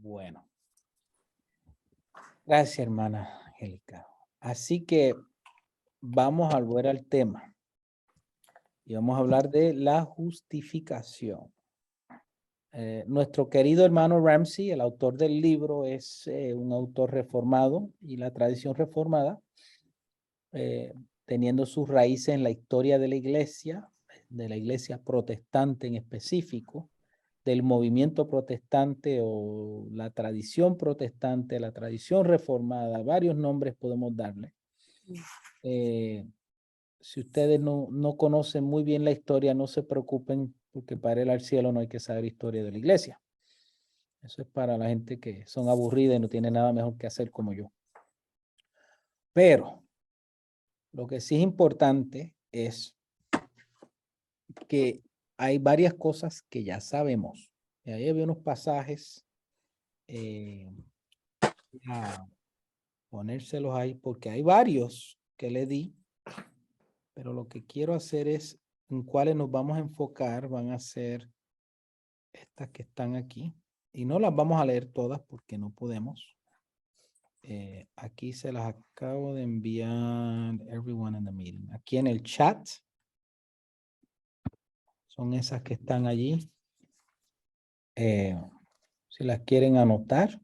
Bueno, gracias, hermana Angélica. Así que vamos a volver al tema y vamos a hablar de la justificación. Nuestro querido hermano Ramsey, el autor del libro, es un autor reformado y la tradición reformada, teniendo sus raíces en la historia de la iglesia protestante en específico, del movimiento protestante o la tradición protestante, la tradición reformada, varios nombres podemos darle. Si ustedes no conocen muy bien la historia, no se preocupen, porque para ir al cielo no hay que saber historia de la iglesia. Eso es para la gente que son aburridas y no tiene nada mejor que hacer como yo. Pero lo que sí es importante es que hay varias cosas que ya sabemos. Y ahí había unos pasajes, a ponérselos ahí, porque hay varios que le di, pero lo que quiero hacer es en cuáles nos vamos a enfocar, van a ser estas que están aquí, y no las vamos a leer todas porque no podemos. Aquí se las acabo de enviar everyone in the meeting. Aquí en el chat son esas que están allí. Si las quieren anotar.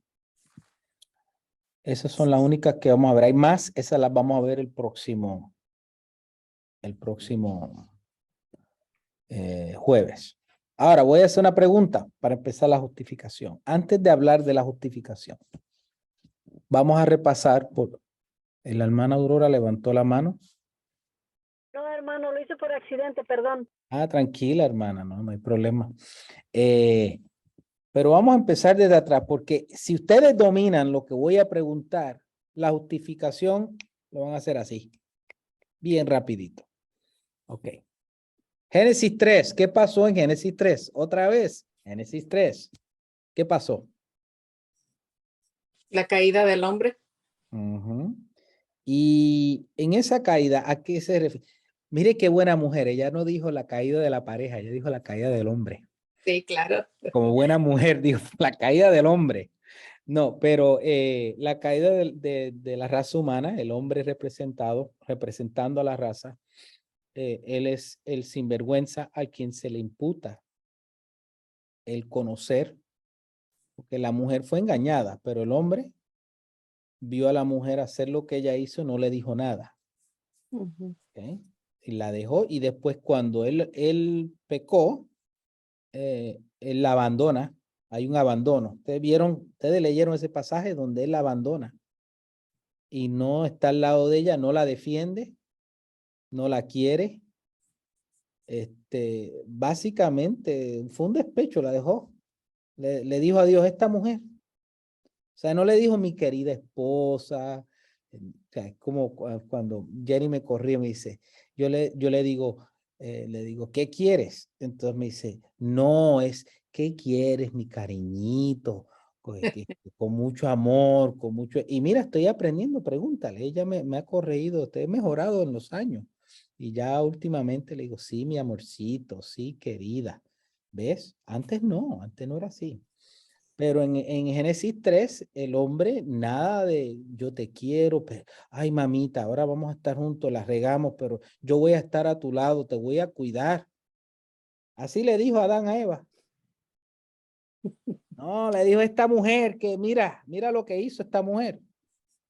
Esas son las únicas que vamos a ver. Hay más, esas las vamos a ver el próximo jueves. Ahora voy a hacer una pregunta para empezar la justificación. Antes de hablar de la justificación, vamos a repasar por... La hermana Aurora levantó la mano. No, hermano, lo hice por accidente, perdón. Ah, tranquila, hermana, no hay problema. Pero vamos a empezar desde atrás, porque si ustedes dominan lo que voy a preguntar, la justificación lo van a hacer así, bien rapidito. Ok. Génesis 3, ¿qué pasó en Génesis 3? Otra vez, Génesis 3. ¿Qué pasó? La caída del hombre. Y en esa caída, ¿a qué se refiere? Mire qué buena mujer, ella no dijo la caída de la pareja, ella dijo la caída del hombre. Sí, claro. Como buena mujer, dijo la caída del hombre. No, pero la caída de la raza humana, el hombre representando a la raza, él es el sinvergüenza a quien se le imputa el conocer, porque la mujer fue engañada, pero el hombre vio a la mujer hacer lo que ella hizo, no le dijo nada. ¿Okay? Y la dejó, y después cuando él pecó, él la abandona. Hay un abandono. Ustedes leyeron ese pasaje donde él la abandona y no está al lado de ella, no la defiende, no la quiere. Básicamente fue un despecho, la dejó. Le dijo a Dios, esta mujer. O sea, no le dijo mi querida esposa. O sea, es como cuando Jenny me corría, me dice, yo le digo, ¿qué quieres? Entonces me dice, no, ¿qué quieres, mi cariñito? Con mucho amor, con mucho... Y mira, estoy aprendiendo, pregúntale. Ella me ha corregido, he mejorado en los años. Y ya últimamente le digo, sí, mi amorcito, sí, querida. ¿Ves? Antes no era así. Pero en Génesis 3, el hombre, nada de yo te quiero, pero, ay mamita, ahora vamos a estar juntos, la regamos, pero yo voy a estar a tu lado, te voy a cuidar. Así le dijo Adán a Eva. No, le dijo esta mujer que mira lo que hizo esta mujer.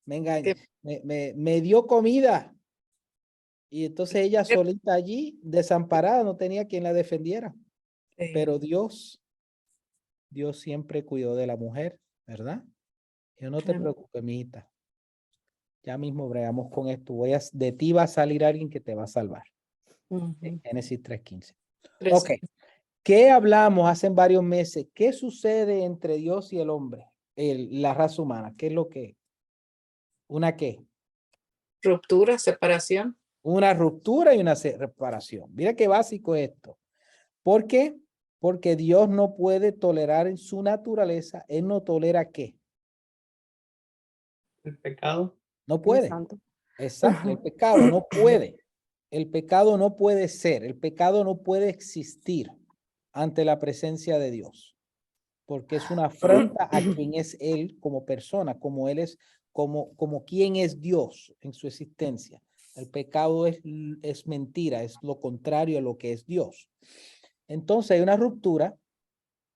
Me engañó, me dio comida. Y entonces ella solita allí, desamparada, no tenía quien la defendiera. Sí. Pero Dios siempre cuidó de la mujer, ¿verdad? Yo no te preocupes, mijita. Ya mismo bregamos con esto. De ti va a salir alguien que te va a salvar. Génesis 3:15. Ok. ¿Qué hablamos hace varios meses? ¿Qué sucede entre Dios y el hombre? La raza humana. ¿Qué es lo que? ¿Una qué? Ruptura, separación. Una ruptura y una separación. Mira qué básico es esto. ¿Por qué? Porque Dios no puede tolerar en su naturaleza. Él no tolera ¿qué? El pecado. No puede. Santo. Exacto. El pecado no puede. El pecado no puede ser. El pecado no puede existir ante la presencia de Dios. porque es una afrenta a quien es él como persona, como él es, como quien es Dios en su existencia. El pecado es mentira, es lo contrario a lo que es Dios. Entonces hay una ruptura.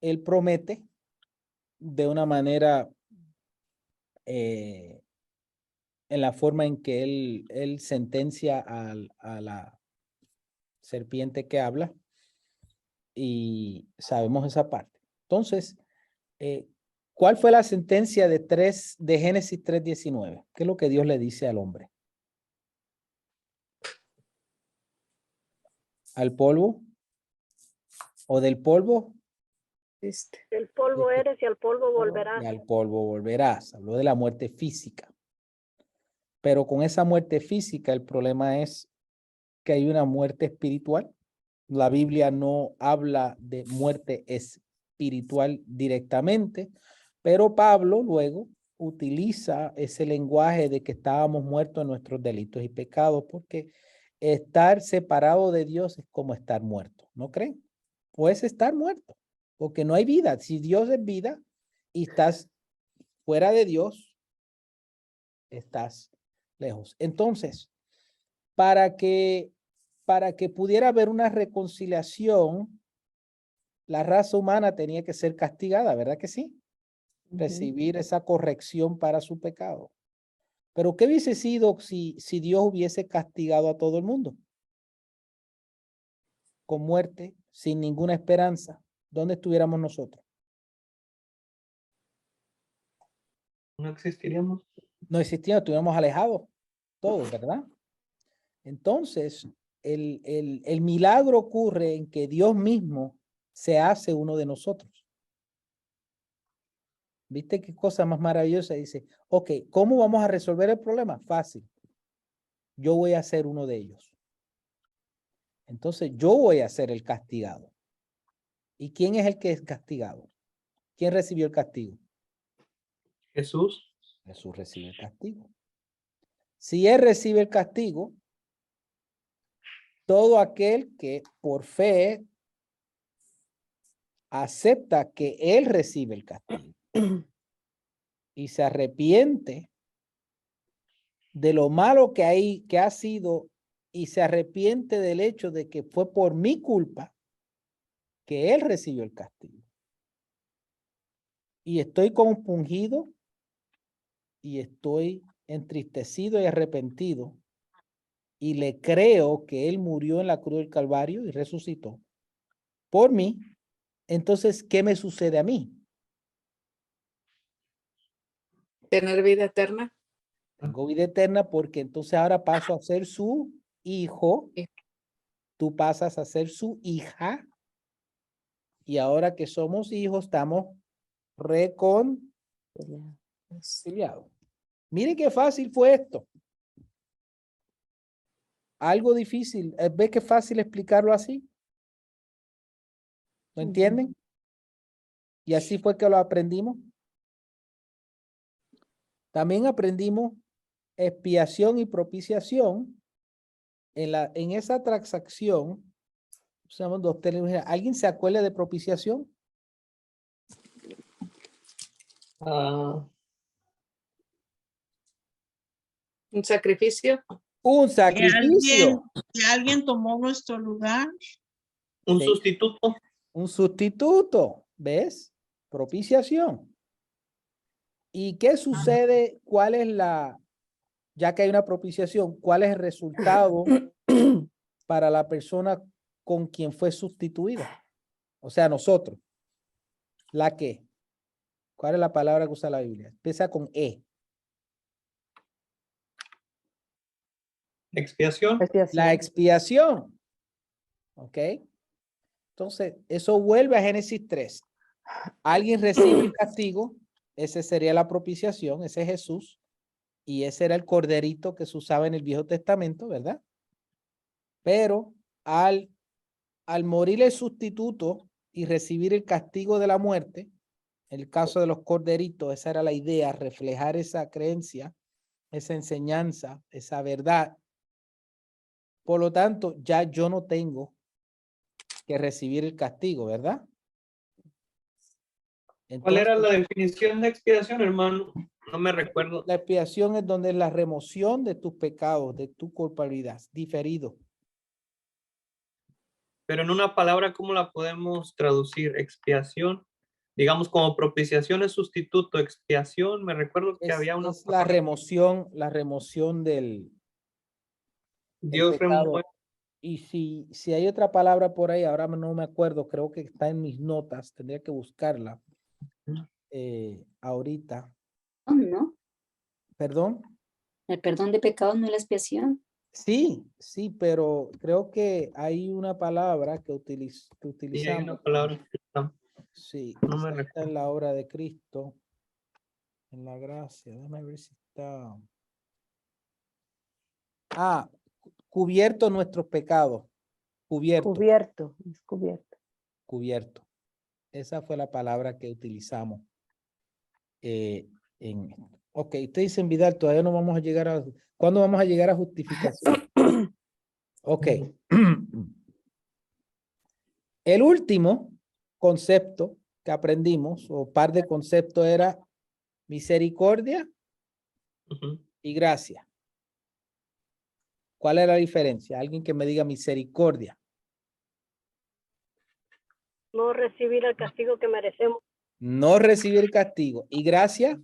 Él promete de una manera en la forma en que él sentencia a la serpiente que habla, y sabemos esa parte. Entonces, ¿cuál fue la sentencia de Génesis 3:19? ¿Qué es lo que Dios le dice al hombre? ¿Al polvo? ¿O del polvo? El polvo eres y al polvo volverás. Y al polvo volverás. Habló de la muerte física. Pero con esa muerte física, el problema es que hay una muerte espiritual. La Biblia no habla de muerte espiritual directamente, pero Pablo luego utiliza ese lenguaje de que estábamos muertos en nuestros delitos y pecados, porque estar separado de Dios es como estar muerto, ¿no creen? O es estar muerto, porque no hay vida. Si Dios es vida y estás fuera de Dios, estás lejos. Entonces, para que pudiera haber una reconciliación, la raza humana tenía que ser castigada, ¿verdad que sí? Recibir esa corrección para su pecado. Pero ¿qué hubiese sido si Dios hubiese castigado a todo el mundo? Con muerte, sin ninguna esperanza. ¿Dónde estuviéramos nosotros? No existiríamos. No existía, estuviéramos alejados todos, ¿verdad? Entonces, el milagro ocurre en que Dios mismo se hace uno de nosotros. ¿Viste qué cosa más maravillosa? Dice, ok, ¿cómo vamos a resolver el problema? Fácil. Yo voy a ser uno de ellos. Entonces, yo voy a ser el castigado. ¿Y quién es el que es castigado? ¿Quién recibió el castigo? Jesús. Jesús recibe el castigo. Si él recibe el castigo, todo aquel que por fe acepta que él recibe el castigo y se arrepiente de lo malo que ha sido, y se arrepiente del hecho de que fue por mi culpa que él recibió el castigo. Y estoy compungido y estoy entristecido y arrepentido, y le creo que él murió en la cruz del Calvario y resucitó por mí. Entonces, ¿qué me sucede a mí? Tener vida eterna. Tengo vida eterna, porque entonces ahora paso a ser su hijo, tú pasas a ser su hija, y ahora que somos hijos estamos reconciliados. Miren qué fácil fue esto. Algo difícil. ¿Ves qué fácil explicarlo así? ¿Lo entienden? Y así fue que lo aprendimos. También aprendimos expiación y propiciación. En esa transacción usamos dos términos. ¿Alguien se acuerda de propiciación? Un sacrificio. Un sacrificio. Que alguien tomó nuestro lugar. Un Sí. sustituto. Un sustituto. ¿Ves? Propiciación. ¿Y qué sucede? ¿Cuál es ya que hay una propiciación, cuál es el resultado para la persona con quien fue sustituida? O sea, nosotros. ¿La qué? ¿Cuál es la palabra que usa la Biblia? Empieza con E. Expiación. La expiación. ¿Ok? Entonces, eso vuelve a Génesis 3. Alguien recibe el castigo, ese sería la propiciación, ese es Jesús, y ese era el corderito que se usaba en el Viejo Testamento, ¿verdad? Pero al morir el sustituto y recibir el castigo de la muerte, en el caso de los corderitos, esa era la idea, reflejar esa creencia, esa enseñanza, esa verdad. Por lo tanto, ya yo no tengo que recibir el castigo, ¿verdad? ¿Cuál era la Entonces, definición de expiación, hermano? No me recuerdo. la expiación es donde es la remoción de tus pecados, de tu culpabilidad, diferido. Pero en una palabra, ¿cómo la podemos traducir? Expiación. Digamos, como propiciación es sustituto, expiación. Me recuerdo que había una Es la palabra. remoción del Dios remueve. pecado. Y si hay otra palabra por ahí, ahora no me acuerdo, creo que está en mis notas, tendría que buscarla ahorita. ¿No? ¿Perdón? El perdón de pecados no es la expiación. Sí, pero creo que hay una palabra que, Sí, hay utilizamos. una palabra que está- Sí, no me está recuerdo. en la obra de Cristo, en la gracia. Déjame ver si está. Cubierto nuestros pecados. Cubierto, es cubierto. Cubierto. Esa fue la palabra que utilizamos. Ok, usted dice en Vidal, todavía no vamos a llegar a. ¿Cuándo vamos a llegar a justificación? Ok. El último concepto que aprendimos, o par de conceptos, era misericordia Ujú. y gracia. ¿Cuál es la diferencia? Alguien que me diga misericordia. No recibir el castigo que merecemos. No recibir castigo. ¿Y gracia?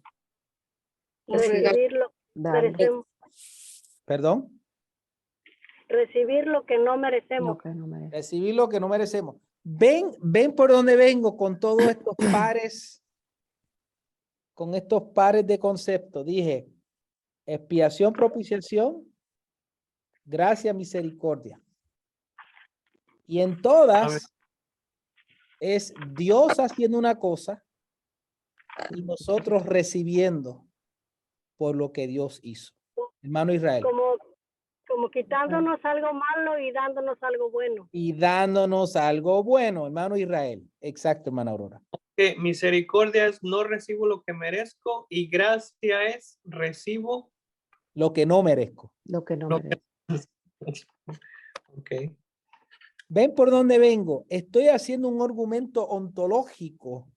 Recibir lo que merecemos. Perdón. Recibir lo que no merecemos. Recibir lo que no merecemos. Ven por dónde vengo con todos estos pares, con estos pares de conceptos. Dije, expiación, propiciación, gracia, misericordia. Y en A ver. todas es Dios haciendo una cosa y nosotros recibiendo por lo que Dios hizo. Hermano Israel. Como quitándonos algo malo y dándonos algo bueno. Y dándonos algo bueno, hermano Israel. Exacto, hermana Aurora. Que misericordia es no recibo lo que merezco y gracia es recibo Lo que no merezco. Lo que no lo que... merezco. Ok. ¿Ven por dónde vengo? Estoy haciendo un argumento ontológico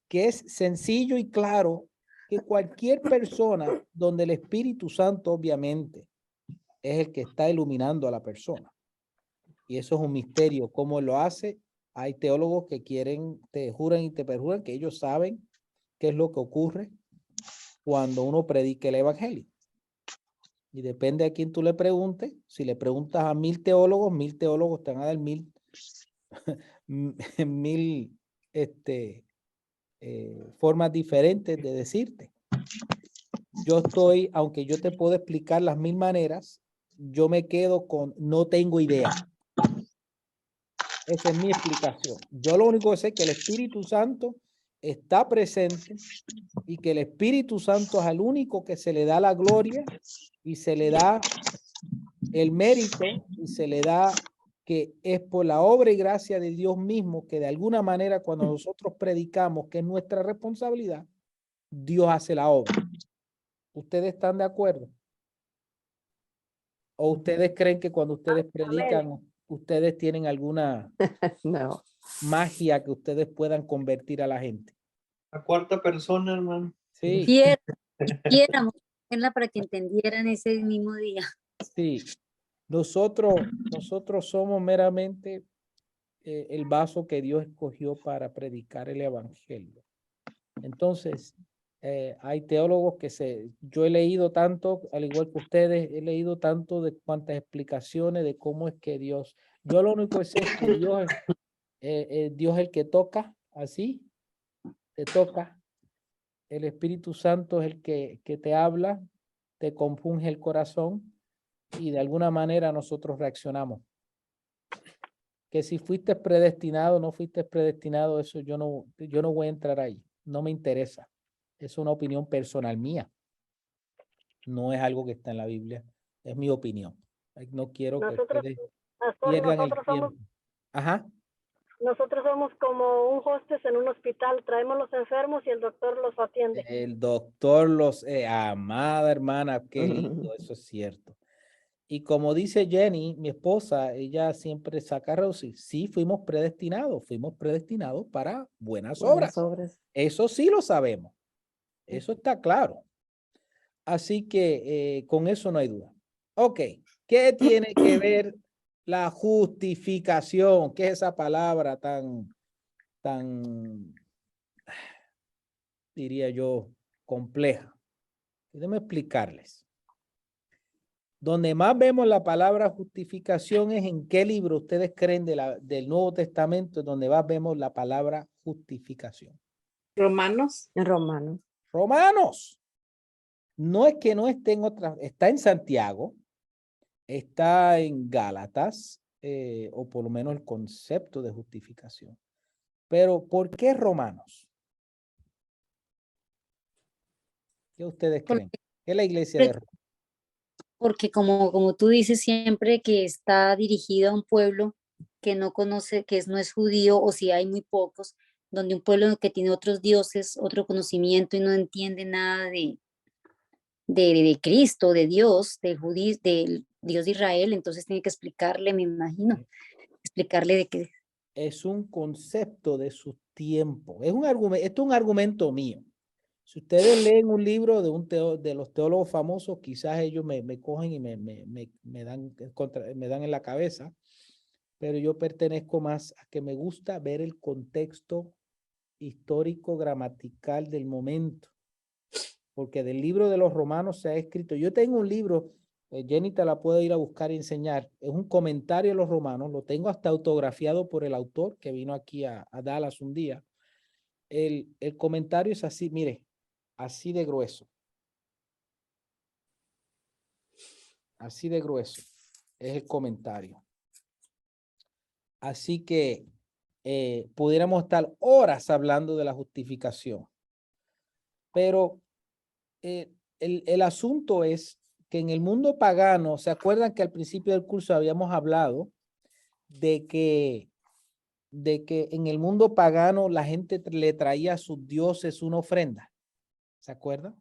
que es sencillo y claro, que cualquier persona donde el Espíritu Santo obviamente es el que está iluminando a la persona. Y eso es un misterio. ¿Cómo lo hace? Hay teólogos que te juran y te perjuran que ellos saben qué es lo que ocurre cuando uno predica el evangelio. Y depende a quién tú le preguntes. Si le preguntas a 1000 teólogos te van a dar 1000 formas diferentes de decirte. Yo estoy, aunque yo te puedo explicar las 1000 maneras, yo me quedo con no tengo idea. Esa es mi explicación. Yo lo único que sé es que el Espíritu Santo está presente y que el Espíritu Santo es el único que se le da la gloria y se le da el mérito y se le da que es por la obra y gracia de Dios mismo que de alguna manera cuando nosotros predicamos que es nuestra responsabilidad, Dios hace la obra. ¿Ustedes están de acuerdo? ¿O ustedes creen que cuando ustedes predican, ustedes tienen alguna No. magia que ustedes puedan convertir a la gente? La cuarta persona, hermano. Sí, Quisiéramos hacerla para que entendieran ese mismo día. sí. Nosotros somos meramente el vaso que Dios escogió para predicar el evangelio. Entonces, hay teólogos yo he leído tanto, al igual que ustedes, he leído tanto de cuantas explicaciones de cómo es que Dios, yo lo único que sé es que Dios es el que toca, así, te toca. El Espíritu Santo es el que te habla, te compunge el corazón y de alguna manera nosotros reaccionamos. Que si fuiste predestinado o no fuiste predestinado, eso yo no voy a entrar ahí. No me interesa. Es una opinión personal mía. No es algo que está en la Biblia. Es mi opinión. No quiero que ustedes pierdan el tiempo. Ajá. Nosotros somos como un hostes en un hospital. Traemos los enfermos y el doctor los atiende. El doctor amada hermana, qué lindo, eso es cierto. Y como dice Jenny, mi esposa, ella siempre saca a reducir. Sí, fuimos predestinados para buenas obras. Eso sí lo sabemos. Eso está claro. Así que con eso no hay duda. Ok, ¿qué tiene que ver la justificación? ¿Qué es esa palabra tan, diría yo, compleja? Déjenme explicarles. Donde más vemos la palabra justificación es en qué libro ustedes creen del Nuevo Testamento, donde más vemos la palabra justificación. Romanos. Romanos. Romanos. No es que no esté en otras, está en Santiago, está en Gálatas, o por lo menos el concepto de justificación. Pero ¿por qué Romanos? ¿Qué ustedes creen? ¿Qué es la iglesia de Roma? Porque como tú dices siempre que está dirigido a un pueblo que no conoce, no es judío, o si hay muy pocos, donde un pueblo que tiene otros dioses, otro conocimiento y no entiende nada de Cristo, de Dios, del Dios de Israel, entonces tiene que explicarle, me imagino, explicarle de qué. Es un concepto de su tiempo. Es un argumento, esto es un argumento mío. Si ustedes leen un libro de los teólogos famosos, quizás ellos me cogen y me dan en la cabeza, pero yo pertenezco más a que me gusta ver el contexto histórico, gramatical del momento, porque del libro de los Romanos se ha escrito. Yo tengo un libro, Jenny te la puedo ir a buscar y enseñar, es un comentario de los Romanos, lo tengo hasta autografiado por el autor que vino aquí a Dallas un día. El comentario es así, mire, así de grueso. Así de grueso es el comentario. Así que pudiéramos estar horas hablando de la justificación. Pero el asunto es que en el mundo pagano, ¿se acuerdan que al principio del curso habíamos hablado de que en el mundo pagano la gente le traía a sus dioses una ofrenda? ¿Se acuerdan?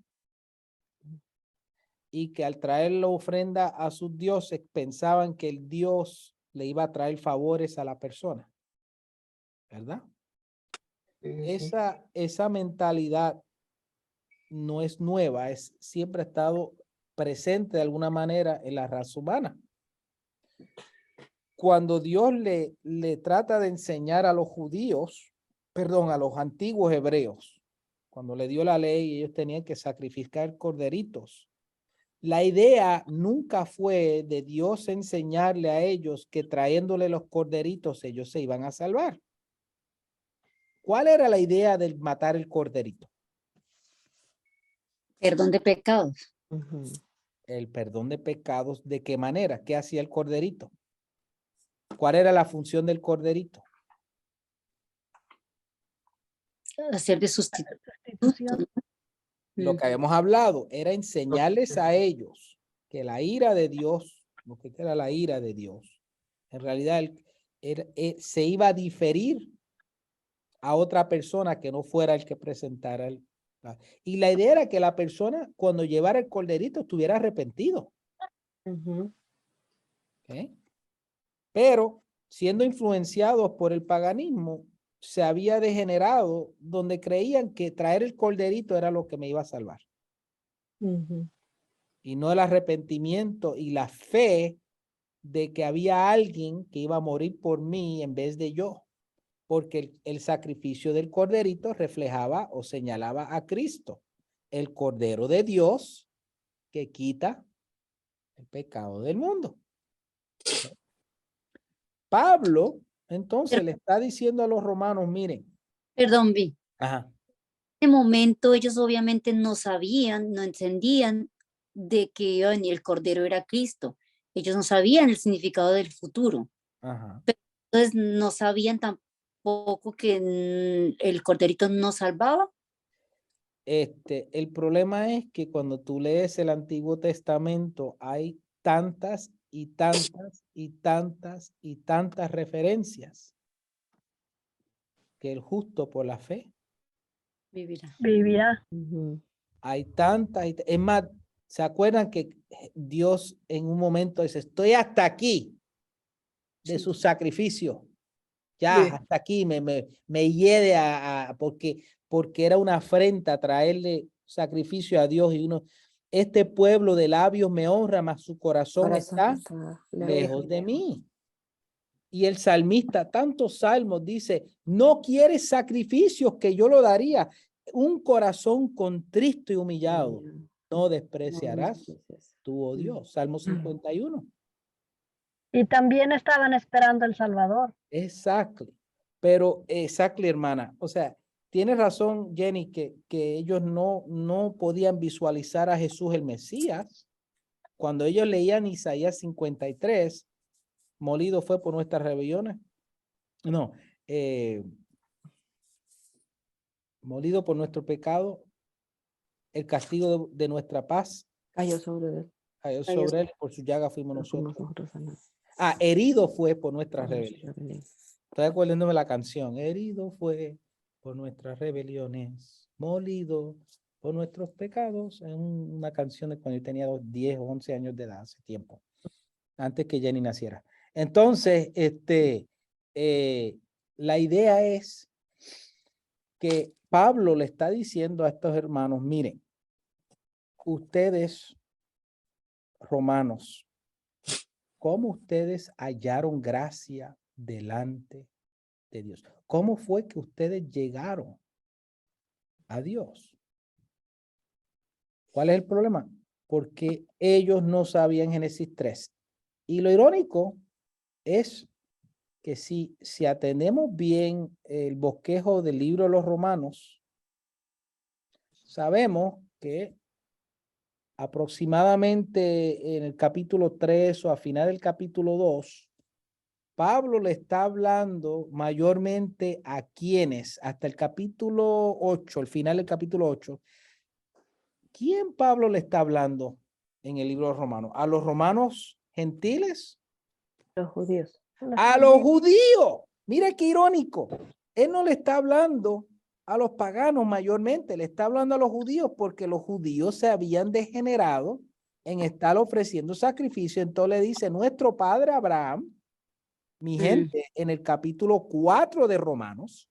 Y que al traer la ofrenda a sus dioses pensaban que el dios le iba a traer favores a la persona, ¿verdad? Esa mentalidad no es nueva, siempre ha estado presente de alguna manera en la raza humana. Cuando Dios le trata de enseñar a los judíos, perdón, a los antiguos hebreos, cuando le dio la ley, ellos tenían que sacrificar corderitos. La idea nunca fue de Dios enseñarle a ellos que trayéndole los corderitos ellos se iban a salvar. ¿Cuál era la idea de matar el corderito? Perdón de pecados. El perdón de pecados. ¿De qué manera? ¿Qué hacía el corderito? ¿Cuál era la función del corderito? Hacer de sustitución. Lo que habíamos hablado era enseñarles a ellos que la ira de Dios, lo que era la ira de Dios, en realidad se iba a diferir a otra persona que no fuera el que presentara y la idea era que la persona cuando llevara el corderito estuviera arrepentido. ¿Okay? Pero siendo influenciados por el paganismo, se había degenerado donde creían que traer el corderito era lo que me iba a salvar. Y no el arrepentimiento y la fe de que había alguien que iba a morir por mí en vez de yo. Porque el sacrificio del corderito reflejaba o señalaba a Cristo, el Cordero de Dios que quita el pecado del mundo. Pablo, entonces, le está diciendo a los romanos, miren. Perdón, Vi. Ajá. En ese momento ellos obviamente no sabían, no entendían de que el Cordero era Cristo. Ellos no sabían el significado del futuro. Ajá. Pero entonces no sabían tampoco que el Corderito no salvaba. El problema es que cuando tú lees el Antiguo Testamento hay tantas y tantas y tantas y tantas referencias que el justo por la fe Vivirá. Vivirá. hay tantas, es más, ¿Se acuerdan que Dios en un momento dice, estoy hasta aquí de su sacrificio? Ya, Sí. hasta aquí me hiede porque era una afrenta traerle sacrificio a Dios y este pueblo de labios me honra, mas su corazón está lejos de mí. Y el salmista, tantos salmos, dice, no quieres sacrificios que yo lo daría. Un corazón contristo y humillado, no despreciarás tú, oh Dios. Salmo 51. Y también estaban esperando el Salvador. Exacto. Pero, exacto, hermana. O sea, tienes razón, Jenny, que ellos no podían visualizar a Jesús el Mesías. Cuando ellos leían Isaías 53, molido fue por nuestras rebeliones. No, molido por nuestro pecado, el castigo de nuestra paz Cayó sobre él. cayó sobre él, por su llaga fuimos nosotros. Herido fue por nuestras rebeliones. Estoy acordándome la canción. Herido fue por nuestras rebeliones, molido por nuestros pecados. Es una canción de cuando yo tenía 10 o 11 años de edad, hace tiempo, antes que Jenny naciera. Entonces, la idea es que Pablo le está diciendo a estos hermanos, miren, ustedes, romanos, ¿cómo ustedes hallaron gracia delante de Dios? ¿Cómo fue que ustedes llegaron a Dios? ¿Cuál es el problema? Porque ellos no sabían Génesis 3. Y lo irónico es que si atendemos bien el bosquejo del libro de los Romanos, sabemos que aproximadamente en el capítulo 3 o a final del capítulo 2, Pablo le está hablando mayormente a quienes, hasta el capítulo 8, el final del capítulo 8, ¿quién Pablo le está hablando en el libro de Romanos? ¿A los romanos gentiles? Los judíos. A los judíos. Mira qué irónico. Él no le está hablando a los paganos mayormente, le está hablando a los judíos porque los judíos se habían degenerado en estar ofreciendo sacrificio. Entonces le dice, nuestro padre Abraham, mi gente, en el capítulo 4 de Romanos,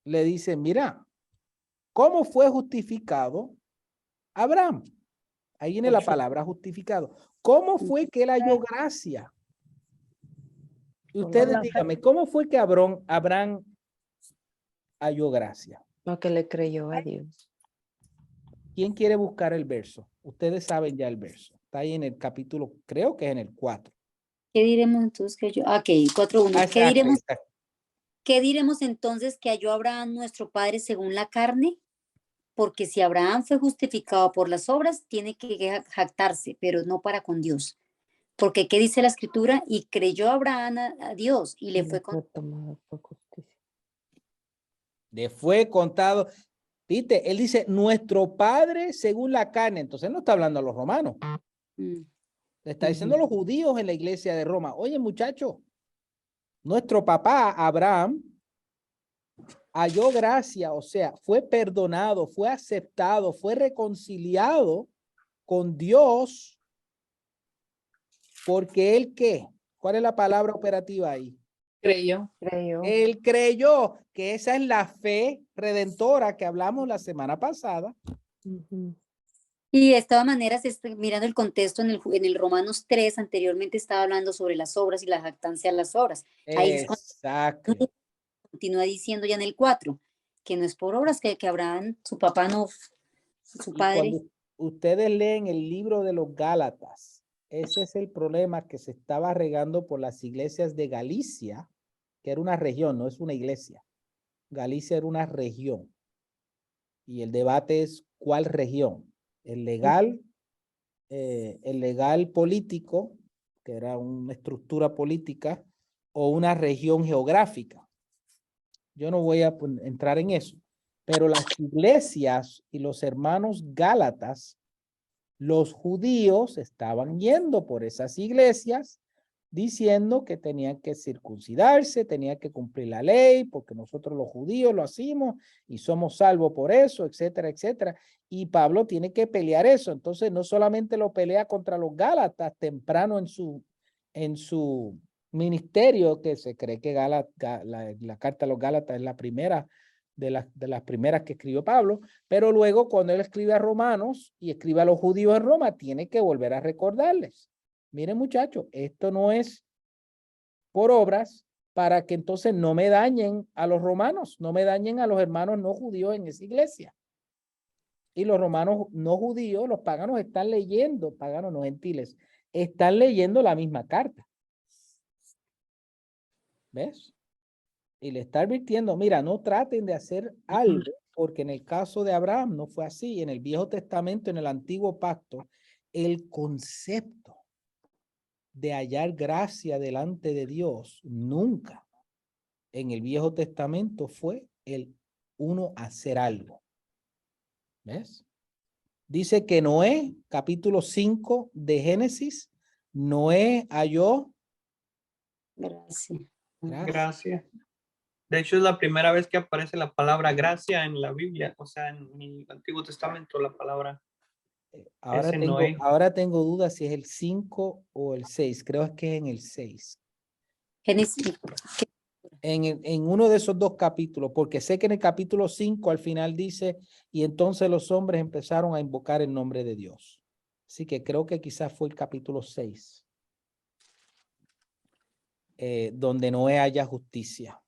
le dice, mira, ¿cómo fue justificado Abraham? Ahí viene la palabra justificado. ¿Cómo fue que él halló gracia? Ustedes díganme, ¿cómo fue que Abraham halló gracia? Porque le creyó a Dios. ¿Quién quiere buscar el verso? Ustedes saben ya el verso. Está ahí en el capítulo, creo que es en el 4. ¿Qué diremos entonces que yo? Ok, 4:1. ¿Qué diremos entonces que halló Abraham nuestro padre según la carne? Porque si Abraham fue justificado por las obras, tiene que jactarse, pero no para con Dios. Porque ¿qué dice la escritura? Y creyó Abraham a Dios y le fue tomado por justicia. Le fue contado. ¿Viste? Él dice, nuestro padre según la carne. Entonces no está hablando a los romanos. Le está diciendo a los judíos en la iglesia de Roma. Oye, muchacho, nuestro papá Abraham halló gracia, o sea, fue perdonado, fue aceptado, fue reconciliado con Dios porque él, ¿qué? ¿Cuál es la palabra operativa ahí? Creyó. Él creyó, que esa es la fe redentora que hablamos la semana pasada. Y de todas maneras, mirando el contexto en el Romanos 3, anteriormente estaba hablando sobre las obras y la jactancia de las obras. Ahí exacto. Continúa diciendo ya en el 4, que no es por obras que Abraham, su papá no, su padre. Cuando ustedes leen el libro de los Gálatas, ese es el problema que se estaba regando por las iglesias de Galicia, que era una región, no es una iglesia. Galicia era una región. Y el debate es ¿cuál región? El legal político, que era una estructura política, o una región geográfica. Yo no voy a entrar en eso, pero las iglesias y los hermanos gálatas, los judíos estaban yendo por esas iglesias diciendo que tenían que circuncidarse, tenían que cumplir la ley, porque nosotros los judíos lo hacemos y somos salvos por eso, etcétera, etcétera. Y Pablo tiene que pelear eso. Entonces no solamente lo pelea contra los Gálatas temprano en su ministerio, que se cree que la carta a los Gálatas es la primera de las primeras que escribió Pablo, pero luego cuando él escribe a Romanos y escribe a los judíos en Roma, tiene que volver a recordarles. Miren, muchachos, esto no es por obras para que entonces no me dañen a los romanos, no me dañen a los hermanos no judíos en esa iglesia. Y los romanos no judíos, los paganos están leyendo, paganos no gentiles, están leyendo la misma carta. ¿Ves? Y le está advirtiendo, mira, no traten de hacer algo, porque en el caso de Abraham no fue así. En el Viejo Testamento, en el Antiguo Pacto, el concepto de hallar gracia delante de Dios nunca en el Viejo Testamento fue el uno hacer algo. ¿Ves? Dice que Noé, capítulo 5 de Génesis, Noé halló Gracias. Gracias. De hecho, es la primera vez que aparece la palabra gracia en la Biblia, o sea, en el Antiguo Testamento, la palabra. Ahora tengo dudas si es el 5 o el 6. Creo que es en el 6. Génesis. En uno de esos dos capítulos, porque sé que en el capítulo 5 al final dice, y entonces los hombres empezaron a invocar el nombre de Dios. Así que creo que quizás fue el capítulo 6, donde Noé haya justicia,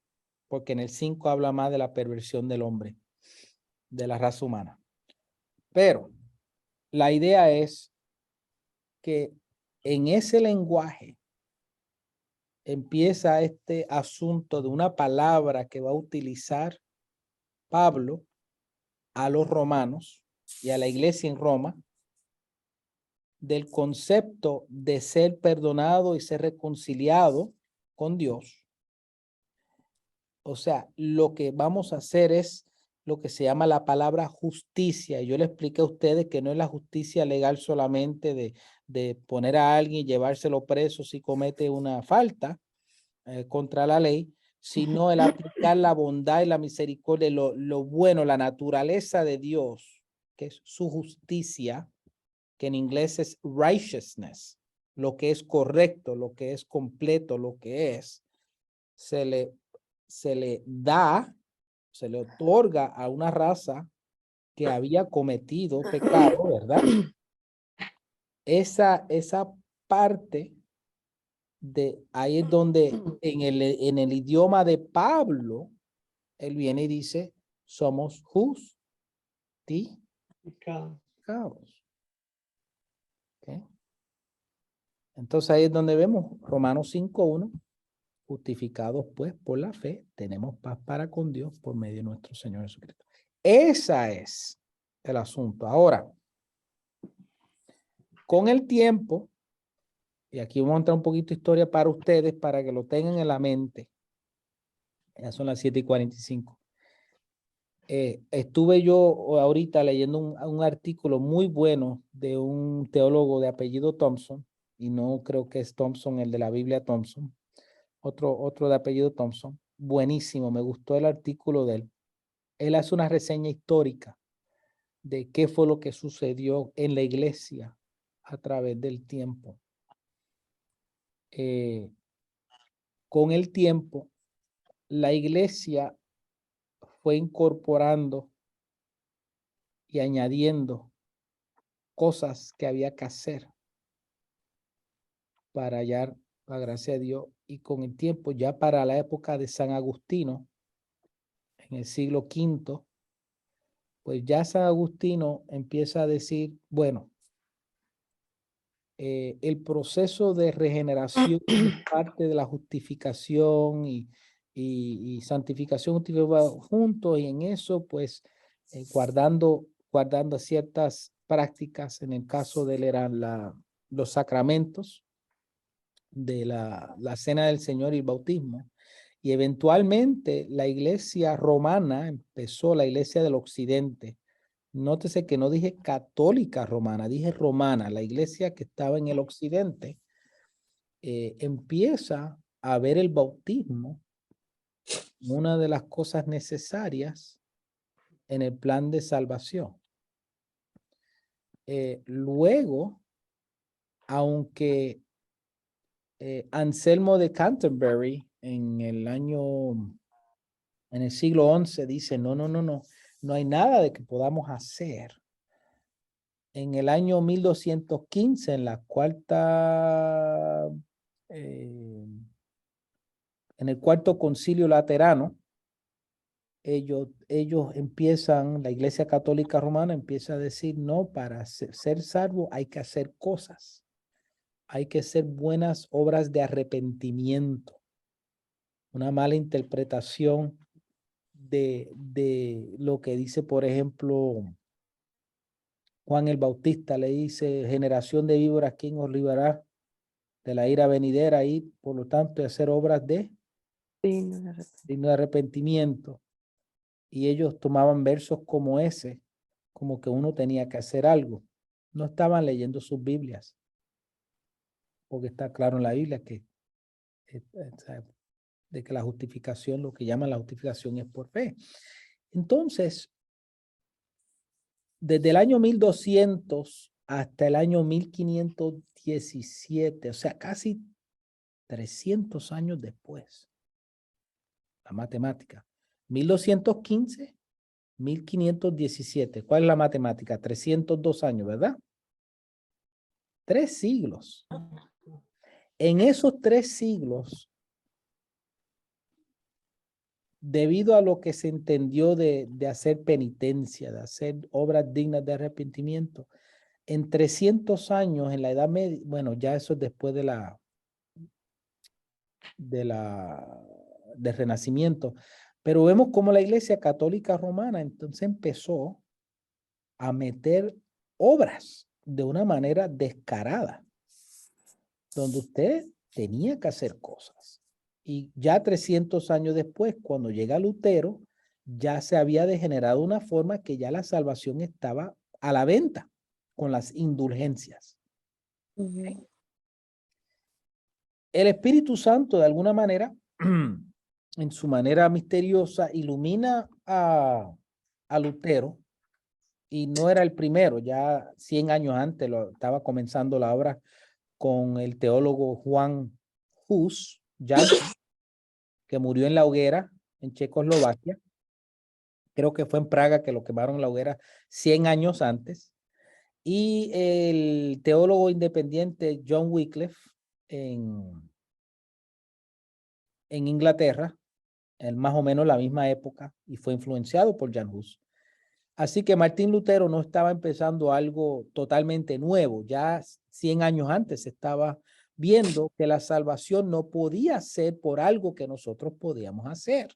porque en el 5 habla más de la perversión del hombre, de la raza humana. Pero la idea es que en ese lenguaje empieza este asunto de una palabra que va a utilizar Pablo a los romanos y a la iglesia en Roma, del concepto de ser perdonado y ser reconciliado con Dios. O sea, lo que vamos a hacer es lo que se llama la palabra justicia. Y yo le expliqué a ustedes que no es la justicia legal solamente de poner a alguien y llevárselo preso si comete una falta contra la ley, sino el aplicar la bondad y la misericordia, lo bueno, la naturaleza de Dios, que es su justicia, que en inglés es righteousness, lo que es correcto, lo que es completo, lo que es, se le da, se le otorga a una raza que había cometido pecado, ¿verdad? Esa parte de ahí es donde en el idioma de Pablo, él viene y dice, somos justificados. ¿Okay? Entonces ahí es donde vemos Romanos 5:1, justificados pues por la fe, tenemos paz para con Dios por medio de nuestro Señor Jesucristo. Ese es el asunto. Ahora, con el tiempo, y aquí vamos a entrar un poquito de historia para ustedes, para que lo tengan en la mente. Ya son las 7:45. Estuve yo ahorita leyendo un artículo muy bueno de un teólogo de apellido Thompson, y no creo que es Thompson el de la Biblia Thompson, otro de apellido Thompson. Buenísimo, me gustó el artículo de él. Él hace una reseña histórica de qué fue lo que sucedió en la iglesia a través del tiempo. Con el tiempo, la iglesia fue incorporando y añadiendo cosas que había que hacer para hallar la gracia de Dios. Y con el tiempo, ya para la época de San Agustino, en el siglo V, pues ya San Agustino empieza a decir, bueno, el proceso de regeneración es parte de la justificación y santificación juntos, y en eso pues guardando ciertas prácticas. En el caso de él eran los sacramentos de la cena del Señor y el bautismo, y eventualmente la iglesia romana empezó, la iglesia del occidente. Nótese que no dije católica romana, dije romana, la iglesia que estaba en el occidente, empieza a ver el bautismo como una de las cosas necesarias en el plan de salvación. Luego, aunque Anselmo de Canterbury en el siglo XI dice, no hay nada de que podamos hacer. En el año 1215, en la cuarta, en el cuarto concilio laterano, ellos empiezan, la Iglesia Católica Romana empieza a decir, no, para ser salvo hay que hacer cosas. Hay que hacer buenas obras de arrepentimiento. Una mala interpretación de lo que dice, por ejemplo, Juan el Bautista, le dice, generación de víboras, ¿quién os librará de la ira venidera? Y por lo tanto, de hacer obras digno de arrepentimiento. Y ellos tomaban versos como ese, como que uno tenía que hacer algo. No estaban leyendo sus Biblias, porque está claro en la Biblia de que la justificación, lo que llaman la justificación es por fe. Entonces, desde el año 1200 hasta el año 1517, o sea, casi 300 años después, la matemática, 1215, 1517, ¿cuál es la matemática? 302 años, ¿verdad? 3 siglos. En esos 3 siglos, debido a lo que se entendió de hacer penitencia, de hacer obras dignas de arrepentimiento, en 300 años, en la Edad Media, bueno, ya eso es después del Renacimiento, pero vemos cómo la Iglesia Católica Romana entonces empezó a meter obras de una manera descarada, donde usted tenía que hacer cosas. Y ya 300 años después, cuando llega Lutero, ya se había degenerado una forma que ya la salvación estaba a la venta con las indulgencias. El Espíritu Santo, de alguna manera, en su manera misteriosa, ilumina a Lutero, y no era el primero, ya 100 años antes estaba comenzando la obra con el teólogo Juan Hus, que murió en la hoguera en Checoslovaquia. Creo que fue en Praga que lo quemaron en la hoguera 100 años antes. Y el teólogo independiente John Wycliffe en Inglaterra, en más o menos la misma época, y fue influenciado por Jan Hus. Así que Martín Lutero no estaba empezando algo totalmente nuevo. Ya 100 años antes se estaba viendo que la salvación no podía ser por algo que nosotros podíamos hacer.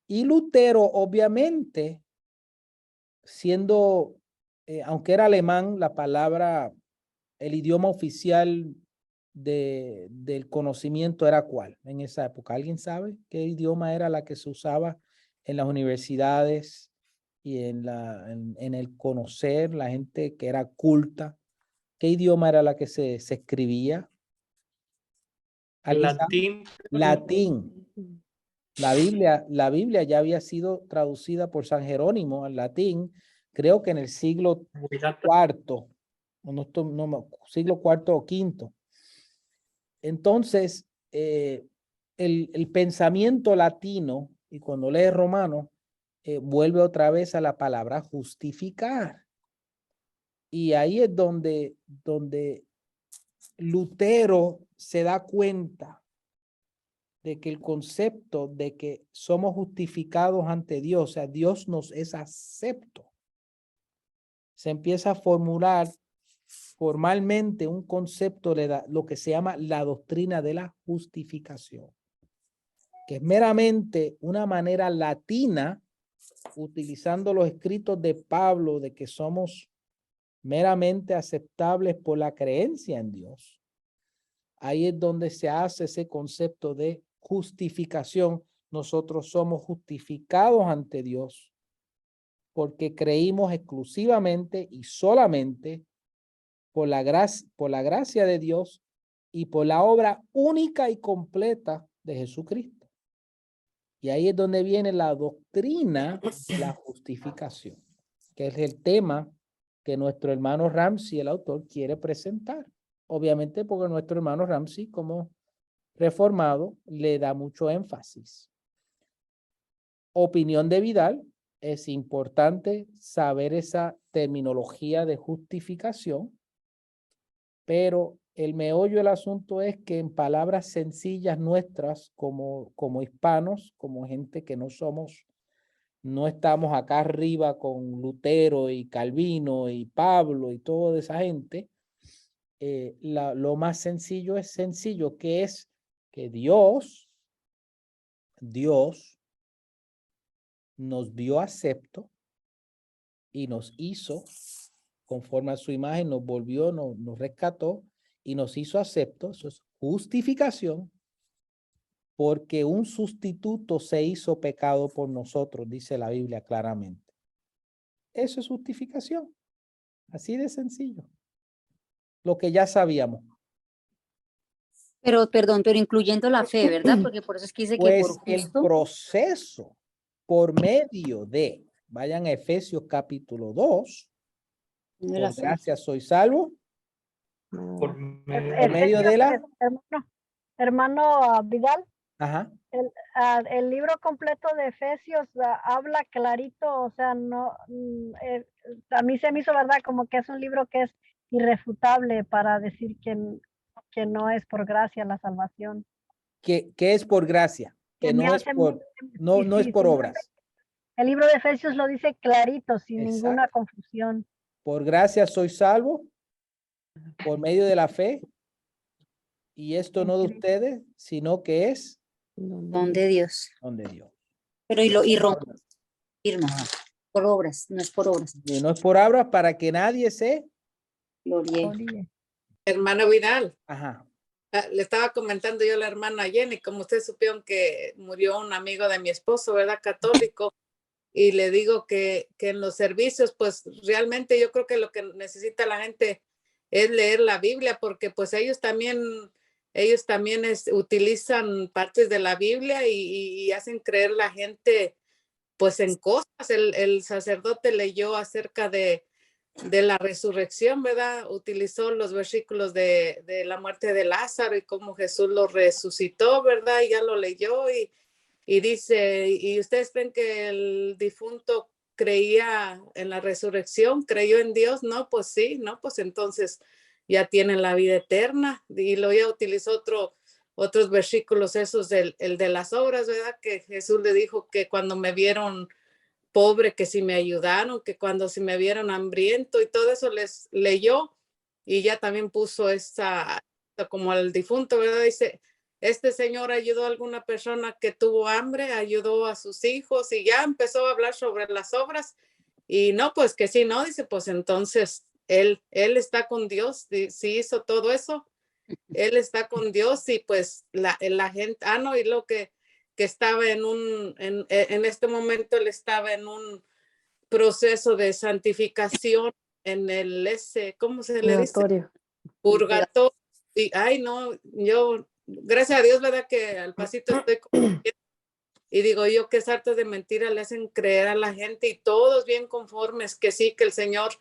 Y Lutero, obviamente, siendo, aunque era alemán, la palabra, el idioma oficial del conocimiento era ¿cuál en esa época? ¿Alguien sabe qué idioma era la que se usaba en las universidades y en el conocer, la gente que era culta? ¿Qué idioma era la que se escribía? Latín. Latín. La Biblia ya había sido traducida por San Jerónimo al latín, creo que en el siglo IV, siglo IV o V. Entonces, el pensamiento latino, y cuando lee Romano, vuelve otra vez a la palabra justificar. Y ahí es donde Lutero se da cuenta de que el concepto de que somos justificados ante Dios, o sea, Dios nos es acepto, se empieza a formular formalmente un concepto de lo que se llama la doctrina de la justificación, que es meramente una manera latina, utilizando los escritos de Pablo, de que somos meramente aceptables por la creencia en Dios. Ahí es donde se hace ese concepto de justificación. Nosotros somos justificados ante Dios porque creímos exclusivamente y solamente por la gracia de Dios y por la obra única y completa de Jesucristo. Y ahí es donde viene la doctrina de la justificación, que es el tema que nuestro hermano Ramsey, el autor, quiere presentar. Obviamente porque nuestro hermano Ramsey, como reformado, le da mucho énfasis. Opinión de Vidal, es importante saber esa terminología de justificación, pero el meollo del asunto es que en palabras sencillas nuestras, como hispanos, como gente que no estamos acá arriba con Lutero y Calvino y Pablo y toda esa gente, lo más sencillo es sencillo, que es que Dios nos dio acepto y nos hizo conforme a su imagen, nos volvió, nos rescató y nos hizo acepto. Eso es justificación, porque un sustituto se hizo pecado por nosotros, dice la Biblia claramente. Eso es justificación. Así de sencillo. Lo que ya sabíamos. Pero, perdón, pero incluyendo la fe, ¿verdad? Porque por eso es que dice que Pues por el justo, proceso por medio de, vayan a Efesios capítulo 2, no la por fe. gracia soy salvo, Por medio por medio de la, Hermano Vidal, ajá, el libro completo de Efesios habla clarito, o sea, no, a mí se me hizo verdad como que es un libro que es irrefutable para decir que no es por gracia la salvación. que es por gracia, que Se me no es hace por, sí, no es sí, por sí, obras. el libro de Efesios lo dice clarito, sin ninguna Exacto. confusión. Por gracia soy salvo, por medio de la fe, y esto no de ustedes, sino que es Don de Dios. don de Dios. Pero y rompe, firma, Ajá. por obras, no es por obras. Y no es por obras para que nadie se, Gloria. Gloria. Hermano Vidal, ajá, le estaba comentando yo a la hermana Jenny, como ustedes supieron que murió un amigo de mi esposo, ¿verdad? Católico. Y le digo que en los servicios, pues realmente yo creo que lo que necesita la gente es leer la Biblia, porque pues ellos también utilizan partes de la Biblia y hacen creer la gente pues en cosas. El sacerdote leyó acerca de la resurrección, ¿verdad? Utilizó los versículos de la muerte de Lázaro y cómo Jesús lo resucitó, ¿verdad? Y ya lo leyó y dice, ¿y ustedes creen que el difunto creía en la resurrección? ¿Creyó en Dios? No, pues sí, no, pues entonces ya tienen la vida eterna. Y luego ya utilizó otros versículos, esos el de las obras, ¿verdad? Que Jesús le dijo que cuando me vieron pobre, que si me ayudaron, que cuando si me vieron hambriento y todo eso les leyó y ya también puso como al difunto, ¿verdad? Dice, este señor ayudó a alguna persona que tuvo hambre, ayudó a sus hijos y ya empezó a hablar sobre las obras y no, pues que sí, no, dice, pues entonces él está con Dios, si hizo todo eso, él está con Dios y pues la gente, no, y lo que estaba en este momento él estaba en un proceso de santificación en ¿cómo se le dice? Purgatorio. Purgatorio. Y, ay, no, yo, gracias a Dios, ¿verdad? Que al pasito estoy y digo yo que es harto de mentira le hacen creer a la gente y todos bien conformes que sí, que el Señor,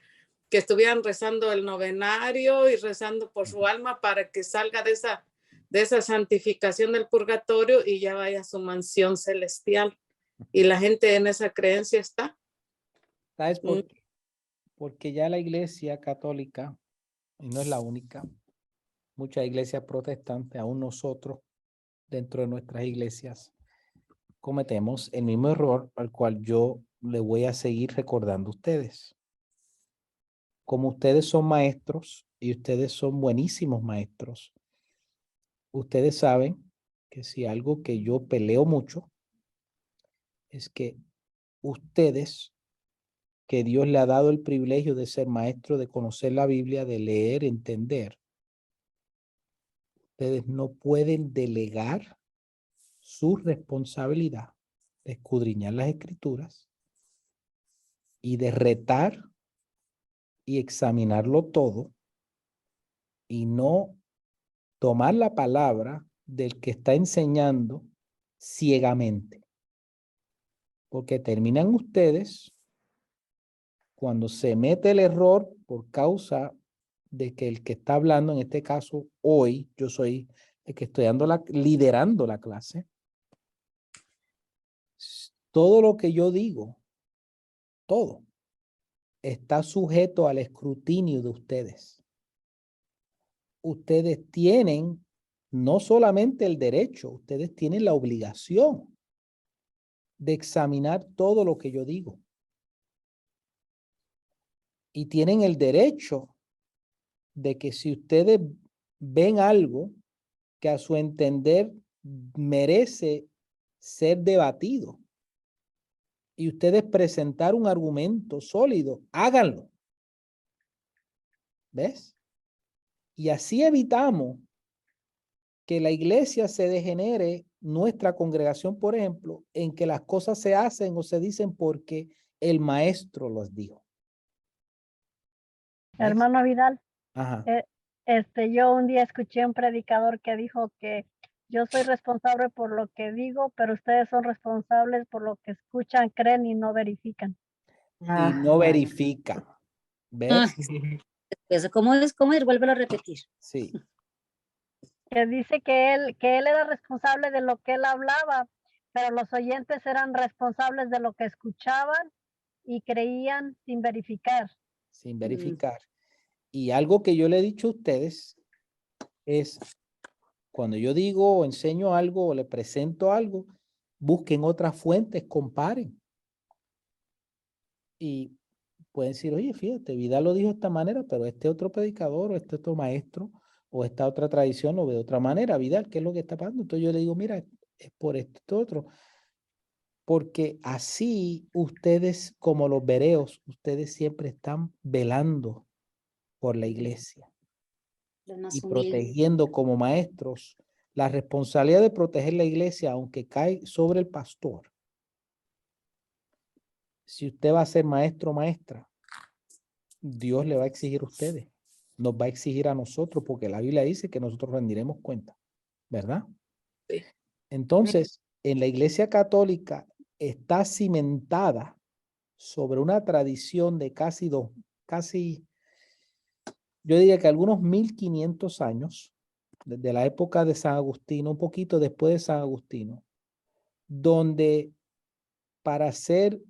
que estuvieran rezando el novenario y rezando por su alma para que salga de esa santificación del purgatorio y ya vaya a su mansión celestial. Y la gente en esa creencia está. ¿sabes por qué? Porque ya la iglesia católica, y no es la única, muchas iglesias protestantes, aún nosotros, dentro de nuestras iglesias, cometemos el mismo error al cual yo le voy a seguir recordando a ustedes. Como ustedes son maestros y ustedes son buenísimos maestros, ustedes saben que si algo que yo peleo mucho es que ustedes, que Dios le ha dado el privilegio de ser maestro, de conocer la Biblia, de leer, entender, ustedes no pueden delegar su responsabilidad de escudriñar las escrituras y de retar y examinarlo todo y no tomar la palabra del que está enseñando ciegamente. Porque terminan ustedes cuando se mete el error por causa de que el que está hablando, en este caso hoy, yo soy el que estoy liderando la clase. Todo lo que yo digo, todo, está sujeto al escrutinio de ustedes. Ustedes tienen no solamente el derecho, ustedes tienen la obligación de examinar todo lo que yo digo. Y tienen el derecho de que si ustedes ven algo que a su entender merece ser debatido y ustedes presentar un argumento sólido, háganlo. ¿Ves? Y así evitamos que la iglesia se degenere, nuestra congregación, por ejemplo, en que las cosas se hacen o se dicen porque el maestro los dijo. ¿Ves? Hermano Vidal, Ajá. yo un día escuché a un predicador que dijo que yo soy responsable por lo que digo, pero ustedes son responsables por lo que escuchan, creen y no verifican. Y no verifican. ¿Ves? Eso, ¿cómo es? ¿Cómo es? Vuélvelo a repetir. Sí. Que dice que él era responsable de lo que él hablaba, pero los oyentes eran responsables de lo que escuchaban y creían sin verificar. Sin verificar. Y algo que yo le he dicho a ustedes es, cuando yo digo o enseño algo o le presento algo, busquen otras fuentes, comparen. Y pueden decir, oye, fíjate, Vidal lo dijo de esta manera, pero este otro predicador o este otro maestro o esta otra tradición lo ve de otra manera. Vidal, ¿qué es lo que está pasando? Entonces yo le digo, mira, es por esto otro. Porque así ustedes, como los bereos, ustedes siempre están velando por la iglesia y protegiendo como maestros la responsabilidad de proteger la iglesia, aunque cae sobre el pastor. Si usted va a ser maestro o maestra, Dios le va a exigir a ustedes, nos va a exigir a nosotros, porque la Biblia dice que nosotros rendiremos cuenta, ¿verdad? Sí. Entonces, en la iglesia católica está cimentada sobre una tradición de yo diría que algunos 1500 años, desde la época de San Agustino, un poquito después de San Agustino, donde para ser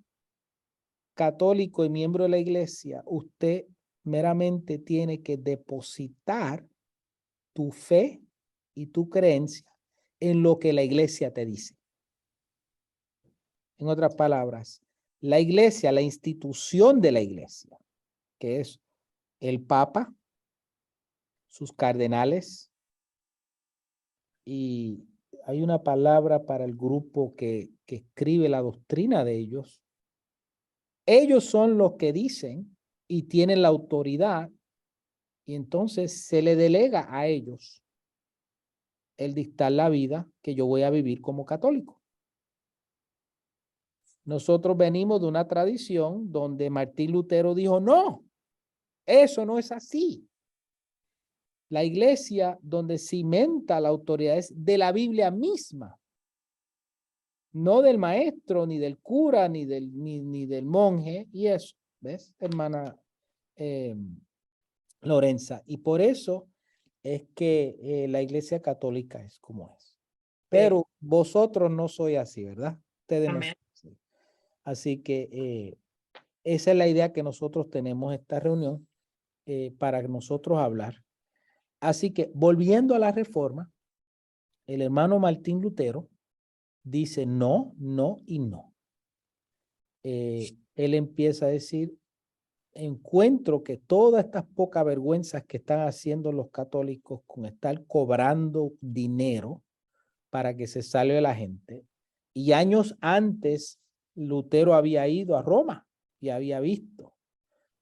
católico y miembro de la iglesia, usted meramente tiene que depositar tu fe y tu creencia en lo que la iglesia te dice. En otras palabras, la iglesia, la institución de la iglesia, que es el Papa, sus cardenales, y hay una palabra para el grupo que escribe la doctrina de ellos. Ellos son los que dicen y tienen la autoridad, y entonces se le delega a ellos el dictar la vida que yo voy a vivir como católico. Nosotros venimos de una tradición donde Martín Lutero dijo, no, eso no es así. La iglesia donde cimenta la autoridad es de la Biblia misma, no del maestro, ni del cura, ni del monje, y eso, ¿ves, hermana Lorenza? Y por eso es que la iglesia católica es como es. Pero vosotros no sois así, ¿verdad? Ustedes no son así. Así que esa es la idea que nosotros tenemos esta reunión para nosotros hablar. Así que volviendo a la reforma, el hermano Martín Lutero dice no, no y no. Él empieza a decir, encuentro que todas estas pocas vergüenzas que están haciendo los católicos con estar cobrando dinero para que se salve la gente. Y años antes, Lutero había ido a Roma y había visto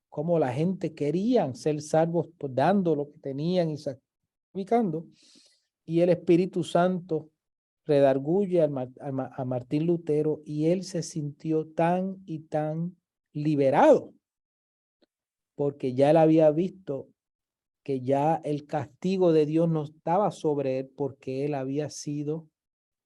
cómo la gente querían ser salvos pues, dando lo que tenían y sacrificando. Y el Espíritu Santo redarguye a Martín Lutero y él se sintió tan y tan liberado porque ya él había visto que ya el castigo de Dios no estaba sobre él porque él había sido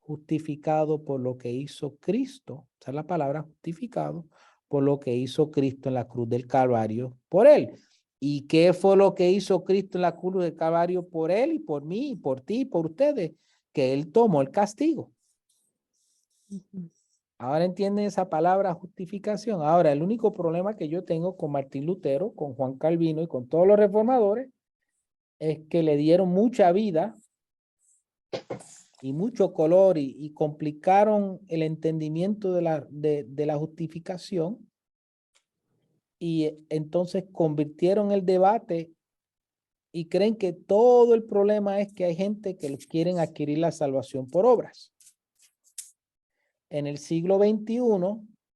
justificado por lo que hizo Cristo. Esa es la palabra, justificado por lo que hizo Cristo en la cruz del Calvario por él. ¿Y qué fue lo que hizo Cristo en la cruz del Calvario por él y por mí y por ti y por ustedes? Que él tomó el castigo. Ahora entienden esa palabra justificación. Ahora, el único problema que yo tengo con Martín Lutero, con Juan Calvino y con todos los reformadores es que le dieron mucha vida y mucho color y complicaron el entendimiento de la justificación y entonces convirtieron el debate y creen que todo el problema es que hay gente que quieren adquirir la salvación por obras. En el siglo XXI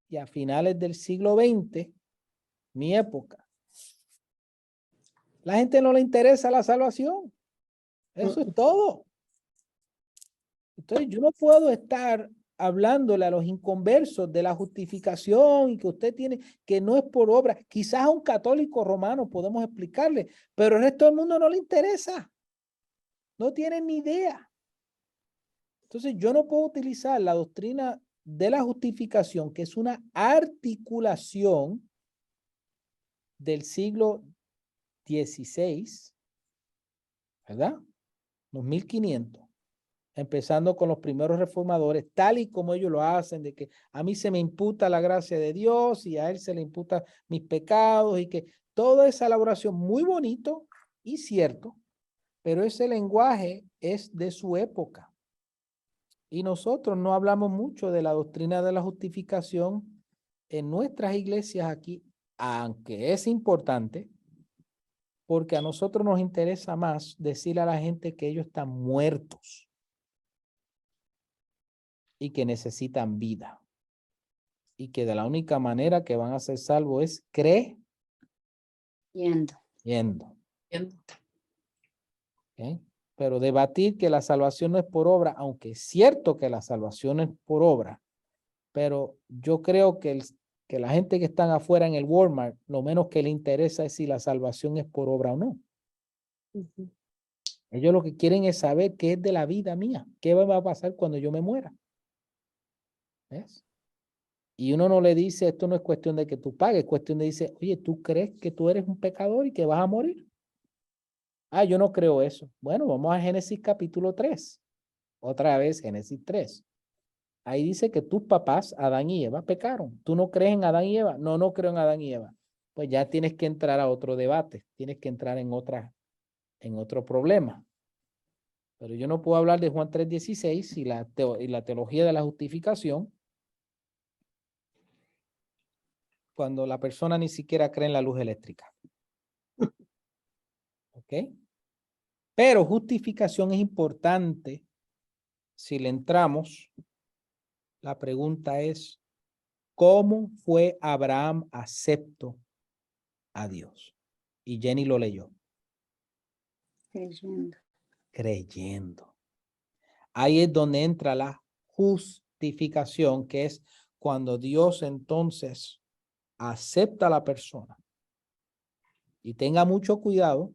y a finales del siglo XX, mi época, la gente no le interesa la salvación. Eso es todo. Entonces yo no puedo estar hablándole a los inconversos de la justificación y que usted tiene, que no es por obra. Quizás a un católico romano podemos explicarle, pero el resto del mundo no le interesa. No tienen ni idea. Entonces yo no puedo utilizar la doctrina de la justificación, que es una articulación del siglo XVI, ¿verdad? Los 1500. Empezando con los primeros reformadores, tal y como ellos lo hacen, de que a mí se me imputa la gracia de Dios y a él se le imputa mis pecados y que toda esa elaboración muy bonito y cierto, pero ese lenguaje es de su época. Y nosotros no hablamos mucho de la doctrina de la justificación en nuestras iglesias aquí, aunque es importante, porque a nosotros nos interesa más decirle a la gente que ellos están muertos y que necesitan vida y que de la única manera que van a ser salvos es creyendo. ¿Okay? Pero debatir que la salvación no es por obra, aunque es cierto que la salvación es por obra, pero yo creo que, que la gente que están afuera en el Walmart, lo menos que le interesa es si la salvación es por obra o no. Ellos lo que quieren es saber qué es de la vida mía, qué va a pasar cuando yo me muera. ¿Ves? Y uno no le dice, esto no es cuestión de que tú pagues, es cuestión de decir, oye, ¿tú crees que tú eres un pecador y que vas a morir? Ah, yo no creo eso. Bueno, vamos a Génesis capítulo 3. Otra vez Génesis 3. Ahí dice que tus papás, Adán y Eva, pecaron. ¿Tú no crees en Adán y Eva? No, no creo en Adán y Eva. Pues ya tienes que entrar a otro debate, tienes que entrar en otro problema. Pero yo no puedo hablar de Juan 3:16 y la teología de la justificación cuando la persona ni siquiera cree en la luz eléctrica. ¿Ok? Pero justificación es importante. Si le entramos, la pregunta es, ¿cómo fue Abraham acepto a Dios? Y Jenny lo leyó. Creyendo. Ahí es donde entra la justificación, que es cuando Dios entonces acepta a la persona. Y tenga mucho cuidado,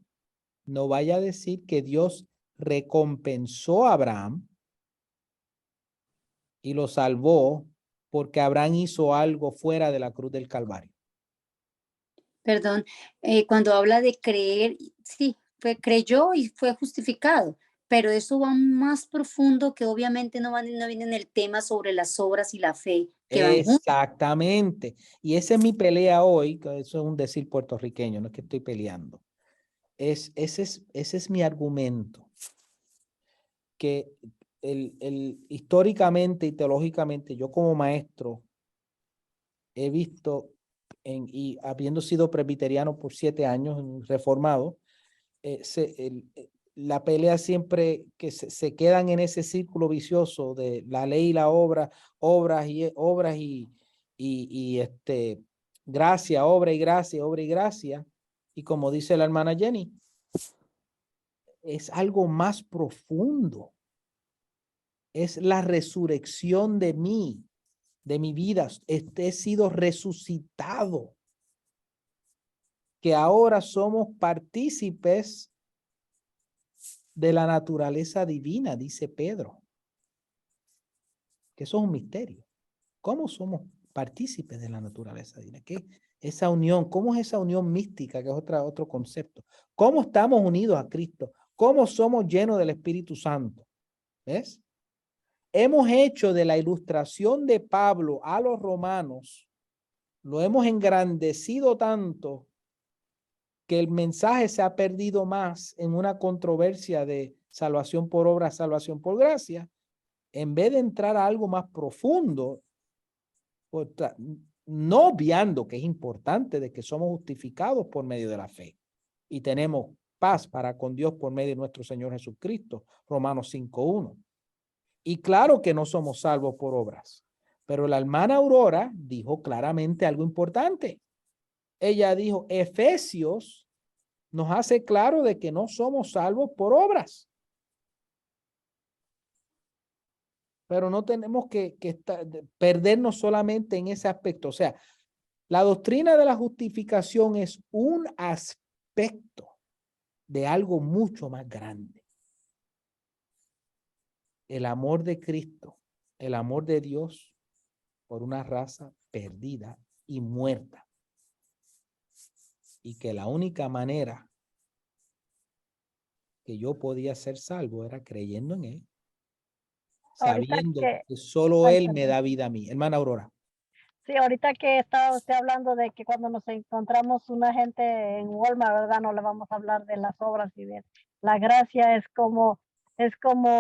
no vaya a decir que Dios recompensó a Abraham y lo salvó porque Abraham hizo algo fuera de la cruz del Calvario. Perdón, cuando habla de creer, sí, creyó y fue justificado, pero eso va más profundo que obviamente no viene en el tema sobre las obras y la fe que van juntos. Exactamente. Y esa es mi pelea hoy, que eso es un decir puertorriqueño, no es que estoy peleando. Ese es mi argumento. Que históricamente y teológicamente, yo como maestro he visto, y habiendo sido presbiteriano por 7 años, reformado, la pelea siempre que se quedan en ese círculo vicioso de la ley y la obra, obras y gracia, obra y gracia, obra y gracia. Y como dice la hermana Jenny, es algo más profundo. Es la resurrección de mí, de mi vida. He sido resucitado. Que ahora somos partícipes de la naturaleza divina, dice Pedro. Que eso es un misterio. ¿Cómo somos partícipes de la naturaleza divina? ¿Qué? Esa unión, ¿cómo es esa unión mística, que es otro concepto? ¿Cómo estamos unidos a Cristo? ¿Cómo somos llenos del Espíritu Santo? ¿Ves? Hemos hecho de la ilustración de Pablo a los romanos, lo hemos engrandecido tanto que el mensaje se ha perdido más en una controversia de salvación por obra, salvación por gracia, en vez de entrar a algo más profundo, no obviando que es importante de que somos justificados por medio de la fe y tenemos paz para con Dios por medio de nuestro Señor Jesucristo, Romanos 5:1. Y claro que no somos salvos por obras, pero la hermana Aurora dijo claramente algo importante. Ella dijo, Efesios nos hace claro de que no somos salvos por obras. Pero no tenemos que perdernos solamente en ese aspecto. O sea, la doctrina de la justificación es un aspecto de algo mucho más grande. El amor de Cristo, el amor de Dios por una raza perdida y muerta. Y que la única manera que yo podía ser salvo era creyendo en Él, Ahorita sabiendo que, que solo ay, Él me perdón. da vida a mí. Hermana Aurora. Sí, ahorita que estaba usted hablando de que cuando nos encontramos una gente en Walmart, ¿verdad? No le vamos a hablar de las obras y de la gracia, es como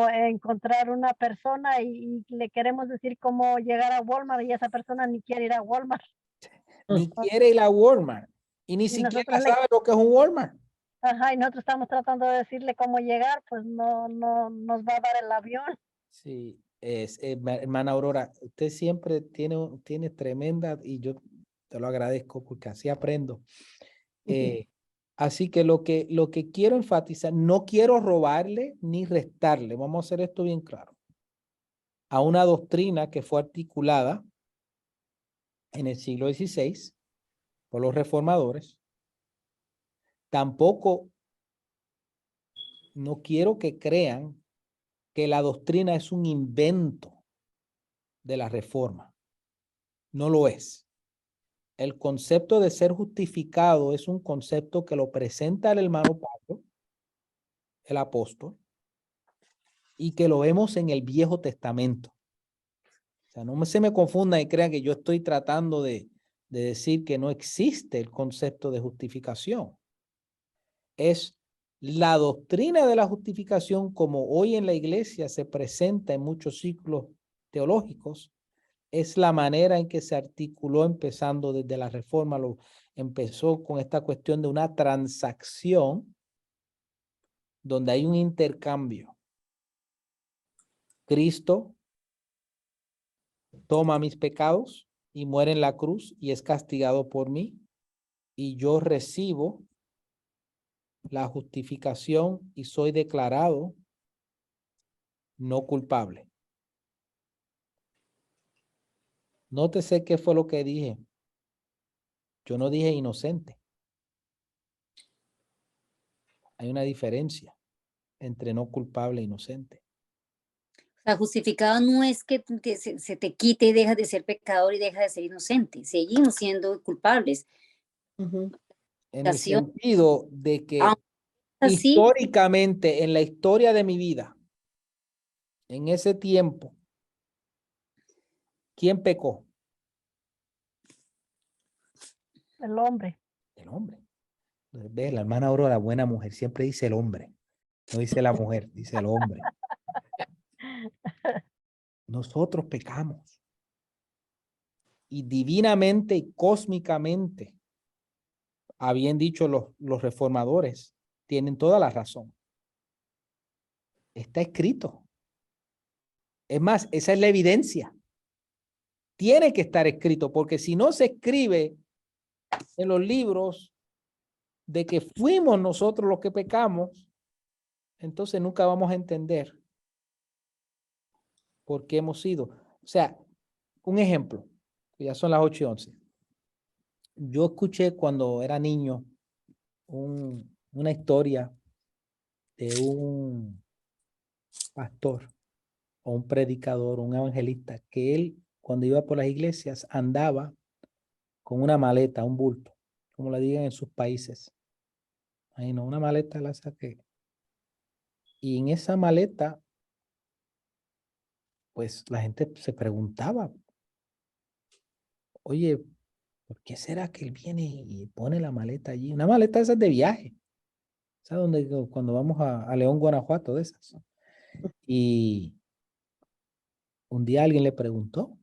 encontrar una persona y le queremos decir cómo llegar a Walmart y esa persona ni quiere ir a Walmart. Ni quiere ir a Walmart y ni Y siquiera nosotros sabe lo que es un Walmart. ajá, y nosotros estamos tratando de decirle cómo llegar, pues no nos va a dar el avión. Sí, hermana Aurora, usted siempre tiene tremenda, y yo te lo agradezco porque así aprendo. Así que lo que quiero enfatizar, no quiero robarle ni restarle, vamos a hacer esto bien claro, a una doctrina que fue articulada en el siglo XVI por los reformadores. Tampoco no quiero que crean que la doctrina es un invento de la reforma. No lo es. El concepto de ser justificado es un concepto que lo presenta el hermano Pablo, el apóstol, y que lo vemos en el Viejo Testamento. O sea, no se me confundan y crean que yo estoy tratando de decir que no existe el concepto de justificación. Es la doctrina de la justificación como hoy en la iglesia se presenta en muchos ciclos teológicos, es la manera en que se articuló empezando desde la Reforma, empezó con esta cuestión de una transacción donde hay un intercambio. Cristo toma mis pecados y muere en la cruz y es castigado por mí, y yo recibo la justificación y soy declarado no culpable. Nótese qué fue lo que dije. Yo no dije inocente. Hay una diferencia entre no culpable e inocente. O sea, justificado no es que se te quite y dejas de ser pecador y dejas de ser inocente. Seguimos siendo culpables. En el sentido de que Así, históricamente, en la historia de mi vida, en ese tiempo, ¿quién pecó? El hombre. El hombre. Entonces, ve, la hermana Aurora, buena mujer, siempre dice el hombre. No dice la mujer, dice el hombre. Nosotros pecamos. Y divinamente y cósmicamente, habían dicho los reformadores, tienen toda la razón. Está escrito. Es más, esa es la evidencia. Tiene que estar escrito, porque si no se escribe en los libros de que fuimos nosotros los que pecamos, entonces nunca vamos a entender por qué hemos sido. O sea, un ejemplo, ya son las 8:11. Yo escuché cuando era niño una historia de un pastor o un predicador, un evangelista, que él cuando iba por las iglesias andaba con una maleta, un bulto, como le digan en sus países. Ahí no, una maleta la saqué. Y en esa maleta, pues la gente se preguntaba, oye, ¿por qué será que él viene y pone la maleta allí? Una maleta de esas de viaje. ¿Sabes dónde? Cuando vamos a León, Guanajuato, de esas. Y un día alguien le preguntó,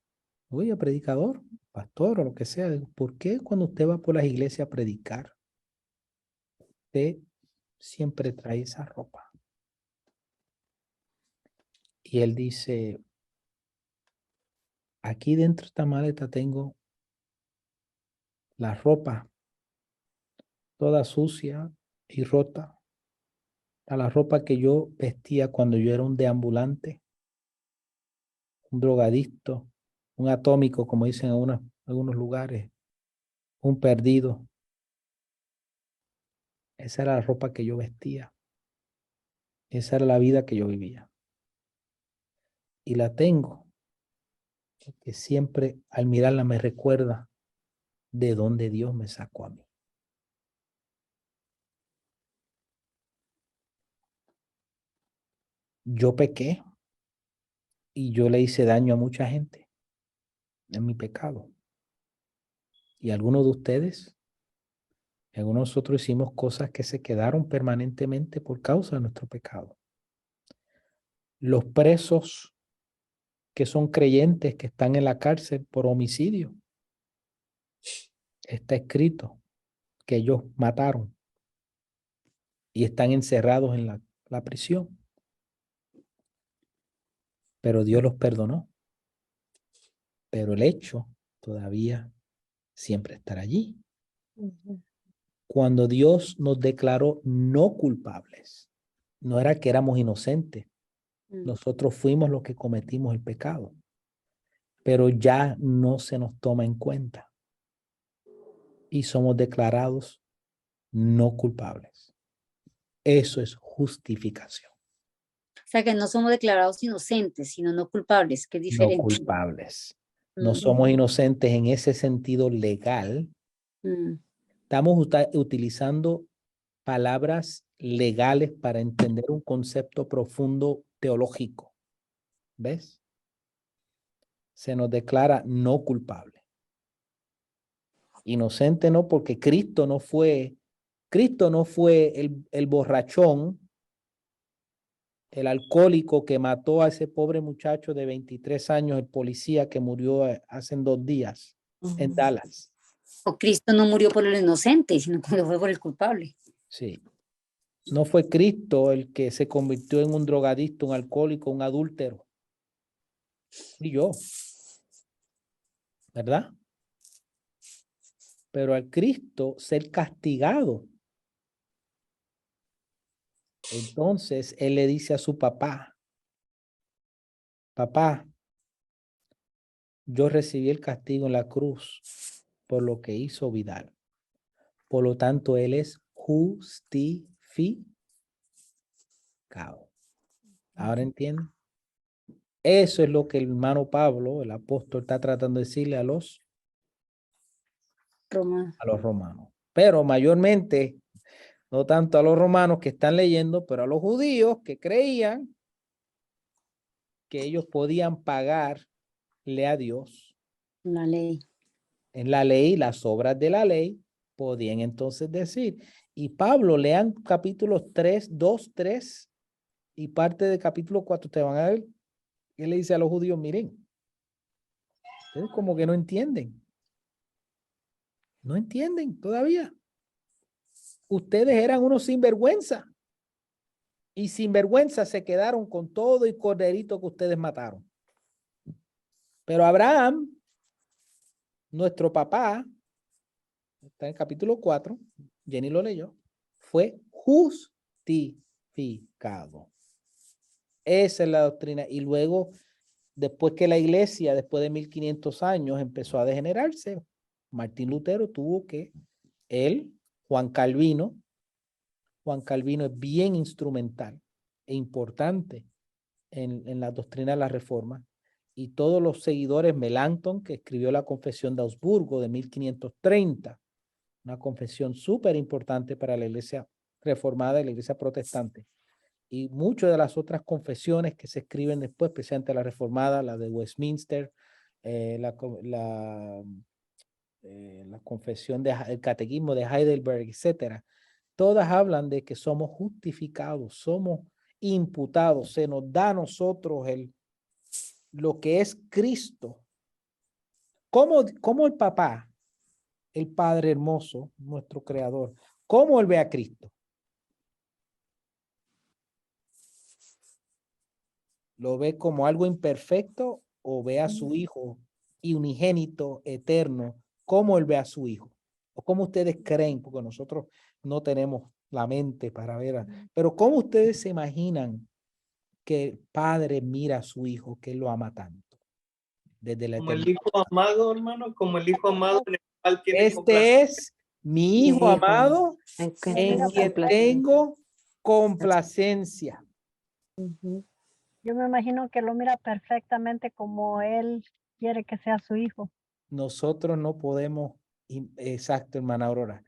oye, predicador, pastor o lo que sea, ¿por qué cuando usted va por las iglesias a predicar, usted siempre trae esa ropa? Y él dice, aquí dentro de esta maleta tengo la ropa toda sucia y rota, a la ropa que yo vestía cuando yo era un deambulante, un drogadicto, un atómico, como dicen en algunos lugares, un perdido. Esa era la ropa que yo vestía. Esa era la vida que yo vivía. Y la tengo, que siempre al mirarla me recuerda de dónde Dios me sacó a mí. Yo pequé y yo le hice daño a mucha gente en mi pecado. Y algunos de ustedes, algunos de nosotros hicimos cosas que se quedaron permanentemente por causa de nuestro pecado. Los presos que son creyentes que están en la cárcel por homicidio, está escrito que ellos mataron y están encerrados en la prisión. Pero Dios los perdonó. Pero el hecho todavía siempre estará allí. Cuando Dios nos declaró no culpables, no era que éramos inocentes. Nosotros fuimos los que cometimos el pecado. Pero ya no se nos toma en cuenta. Y somos declarados no culpables. Eso es justificación. O sea que no somos declarados inocentes, sino no culpables, que es No diferente. culpables. No somos inocentes en ese sentido legal. Estamos utilizando palabras legales para entender un concepto profundo teológico. ¿Ves? Se nos declara no culpable. Inocente no, porque Cristo no fue el borrachón, el alcohólico que mató a ese pobre muchacho de 23 años, el policía que murió hace 2 días en Dallas. O Cristo no murió por el inocente, sino que fue por el culpable. Sí. No fue Cristo el que se convirtió en un drogadicto, un alcohólico, un adúltero. Fui yo. ¿Verdad? Pero al Cristo ser castigado, entonces él le dice a su papá, papá, yo recibí el castigo en la cruz por lo que hizo Vidal. Por lo tanto, él es justificado. ¿Ahora entienden? Eso es lo que el hermano Pablo, el apóstol, está tratando de decirle a los romanos. Pero mayormente, no tanto a los romanos que están leyendo, pero a los judíos que creían que ellos podían pagarle a Dios. La ley. En la ley, las obras de la ley, podían entonces decir. Y Pablo, lean capítulos 3, 2, 3 y parte de capítulo 4, ustedes van a ver que le dice a los judíos, miren, ustedes como que no entienden. No entienden todavía. Ustedes eran unos sinvergüenza. Y sinvergüenza se quedaron con todo y corderito que ustedes mataron. Pero Abraham, nuestro papá, está en el capítulo 4, Jenny lo leyó, fue justificado. Esa es la doctrina. Y luego, después que la iglesia, después de 1500 años, empezó a Degenerarse, Martín Lutero tuvo que, él, Juan Juan Calvino es bien instrumental e importante en la doctrina de la Reforma, y todos los seguidores, Melanchthon, que escribió la Confesión de Augsburgo de 1530, una confesión súper importante para la iglesia reformada y la iglesia protestante, y muchas de las otras confesiones que se escriben después, especialmente la reformada, la de Westminster, la confesión el catequismo de Heidelberg, etcétera, todas hablan de que somos justificados, somos imputados, se nos da a nosotros lo que es Cristo. ¿Cómo el papá, el Padre hermoso, nuestro creador, cómo él ve a Cristo? ¿Lo ve como algo imperfecto o ve a su hijo y unigénito eterno? ¿Cómo él ve a su hijo? ¿O cómo ustedes creen? Porque nosotros no tenemos la mente para ver. Pero ¿cómo ustedes se imaginan que el padre mira a su hijo, que él lo ama tanto? Desde la Como el eternidad. hijo amado, hermano, como el hijo amado en el cual tiene Este es mi hijo hijo, amado en que en tengo quien complacencia. tengo complacencia. Ujú. Yo me imagino que lo mira perfectamente como él quiere que sea su hijo. Nosotros no podemos, exacto, hermana Aurora,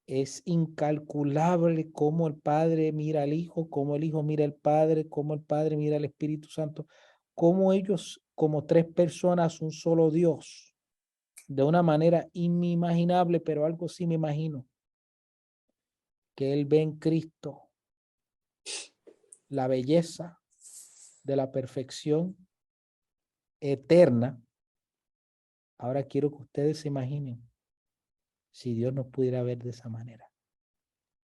es incalculable cómo el Padre mira al Hijo, cómo el Hijo mira al Padre, cómo el Padre mira al Espíritu Santo, cómo ellos, como tres personas, un solo Dios, de una manera inimaginable, pero algo sí me imagino, que Él ve en Cristo la belleza de la perfección eterna. Ahora quiero que ustedes se imaginen si Dios nos pudiera ver de esa manera.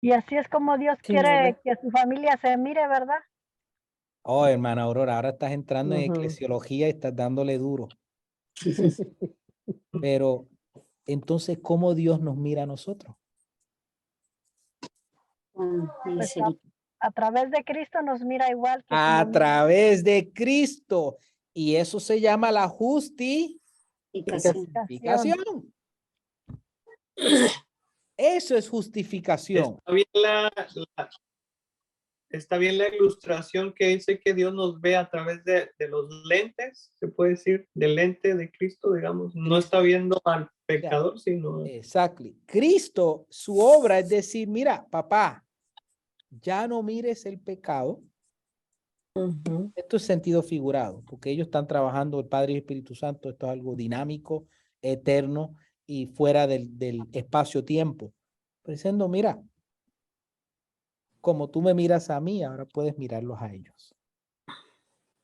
Y así es como Dios Sí, no quiere ve. que su familia se mire, ¿verdad? Oh, hermana Aurora, ahora estás entrando en Ujú. eclesiología y estás dándole duro. Pero entonces, ¿cómo Dios nos mira a nosotros? Con Pues misericordia. a través de Cristo nos mira igual que A como través de Cristo. Y eso se llama la Justificación. justificación. Eso es justificación. Está bien la ilustración que dice que Dios nos ve a través de los lentes, se puede decir, del lente de Cristo, digamos. No está viendo al pecador, sino... Exactly. Cristo, su obra es decir, mira, papá, ya no mires el pecado. Ujú. Esto es sentido figurado, porque ellos están trabajando, el Padre y el Espíritu Santo, esto es algo dinámico, eterno y fuera del espacio-tiempo. Pero diciendo, mira, como tú me miras a mí, ahora puedes mirarlos a ellos.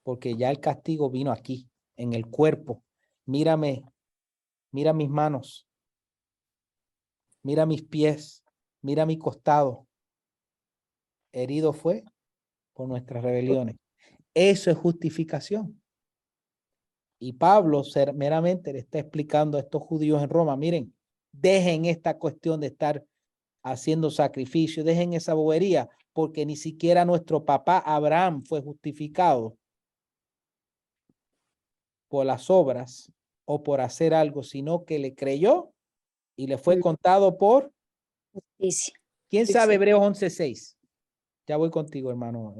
Porque ya el castigo vino aquí, en el cuerpo. Mírame, mira mis manos, mira mis pies, mira mi costado. Herido fue por nuestras rebeliones. Eso es justificación. Y Pablo meramente le está explicando a estos judíos en Roma, miren, dejen esta cuestión de estar haciendo sacrificio, dejen esa bobería, porque ni siquiera nuestro papá Abraham fue justificado por las obras o por hacer algo, sino que le creyó y le fue contado por, Justicia. ¿quién sabe Hebreos 11:6? Ya voy contigo, hermano.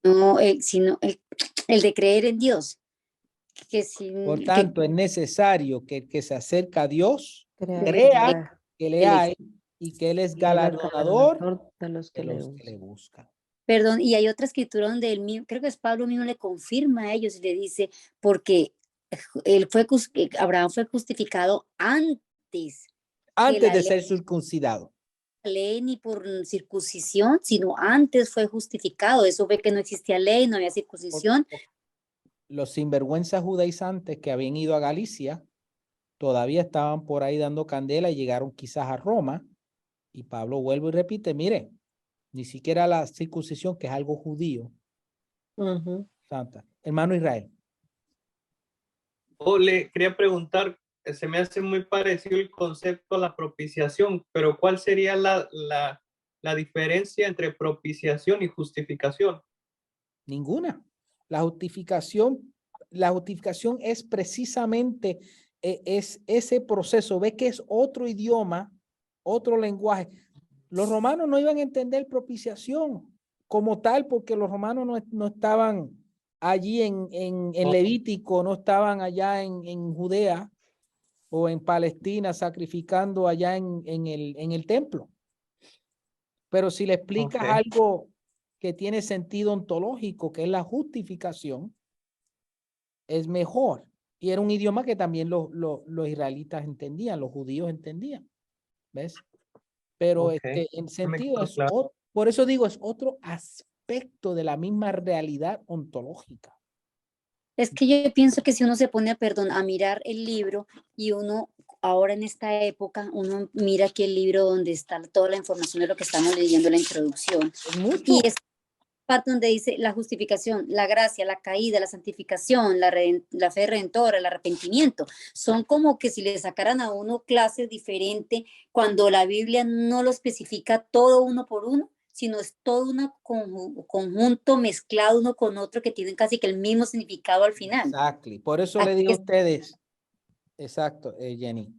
No, sino el de creer en Dios. Que sin, Por que tanto, es necesario que el que se acerca a Dios Crea que le hay y que Él es que Él es galardonador galardonador de los de que le los que le buscan. buscan. Perdón, y hay otra escritura donde él mismo, creo que es Pablo mismo le confirma a ellos y le dice, porque Abraham fue justificado antes Antes de ley, ser circuncidado. ley ni por circuncisión, sino antes fue justificado. Eso ve que no existía ley, no había circuncisión. Los sinvergüenzas judaizantes que habían ido a Galicia todavía estaban por ahí dando candela y llegaron quizás a Roma. Y Pablo vuelve y repite, mire, ni siquiera la circuncisión, que es algo judío, Ujú. santa. Hermano Israel. Le quería preguntar, se me hace muy parecido el concepto a la propiciación, pero ¿cuál sería la diferencia entre propiciación y justificación? Ninguna. La justificación es precisamente es ese proceso. Ve que es otro idioma, otro lenguaje. los romanos no iban a entender propiciación como tal, porque los romanos no estaban allí en Levítico, no estaban allá en Judea o en Palestina sacrificando allá en el templo. Pero si le explicas Ok. algo que tiene sentido ontológico, que es la justificación, es mejor. Y era un idioma que también los israelitas entendían, los judíos entendían. ¿Ves? Pero Ok. en Me sentido quedó es claro. por eso digo, es otro aspecto de la misma realidad ontológica. Es que yo pienso que si uno se pone a mirar el libro y uno ahora en esta época, uno mira aquí el libro donde está toda la información de lo que estamos leyendo en la introducción. Es mucho. Y es parte donde dice la justificación, la gracia, la caída, la santificación, la fe redentora, el arrepentimiento. Son como que si le sacaran a uno clases diferentes cuando la Biblia no lo especifica todo uno por uno, sino es todo un conjunto mezclado uno con otro que tienen casi que el mismo significado al final. Exactly. Por eso le Aquí digo a es- ustedes, exacto, Jenny,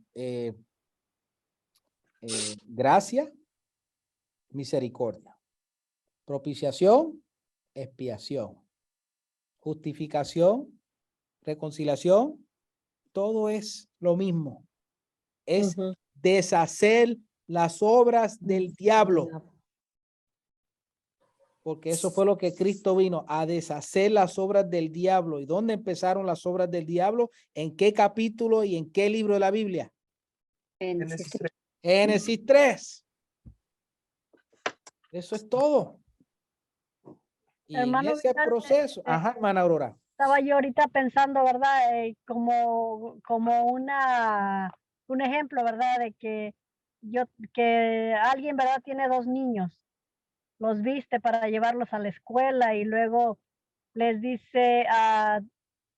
gracia, misericordia, propiciación, expiación, justificación, reconciliación, todo es lo mismo. Es Ujú. deshacer las obras del diablo. Porque eso fue lo que Cristo vino a deshacer las obras del diablo. ¿Y dónde empezaron las obras del diablo? ¿En qué capítulo y en qué libro de la Biblia? Génesis 3. Génesis 3. Eso es todo. Y en Hermano ese Vidal, proceso, ajá, hermana Aurora. estaba yo ahorita pensando, ¿verdad? Como un ejemplo, ¿verdad? De que alguien, ¿verdad? Tiene 2 niños, los viste para llevarlos a la escuela y luego les dice,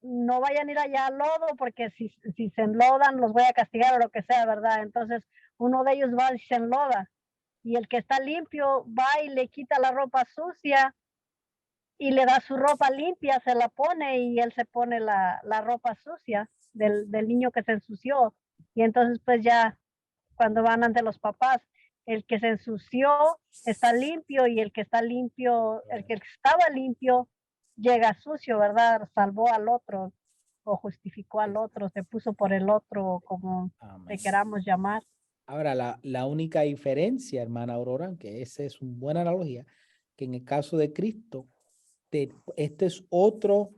no vayan a ir allá al lodo porque si se enlodan los voy a castigar o lo que sea, ¿verdad? Entonces uno de ellos va y se enloda y el que está limpio va y le quita la ropa sucia y le da su ropa limpia, se la pone y él se pone la ropa sucia del niño que se ensució. Y entonces pues ya cuando van ante los papás, el que se ensució está limpio y el que está limpio, el que estaba limpio llega sucio, ¿verdad? Salvó al otro o justificó al otro, se puso por el otro, como Amén. le queramos llamar. Ahora, la única diferencia, hermana Aurora, que esa es una buena analogía, que en el caso de Cristo, este es otro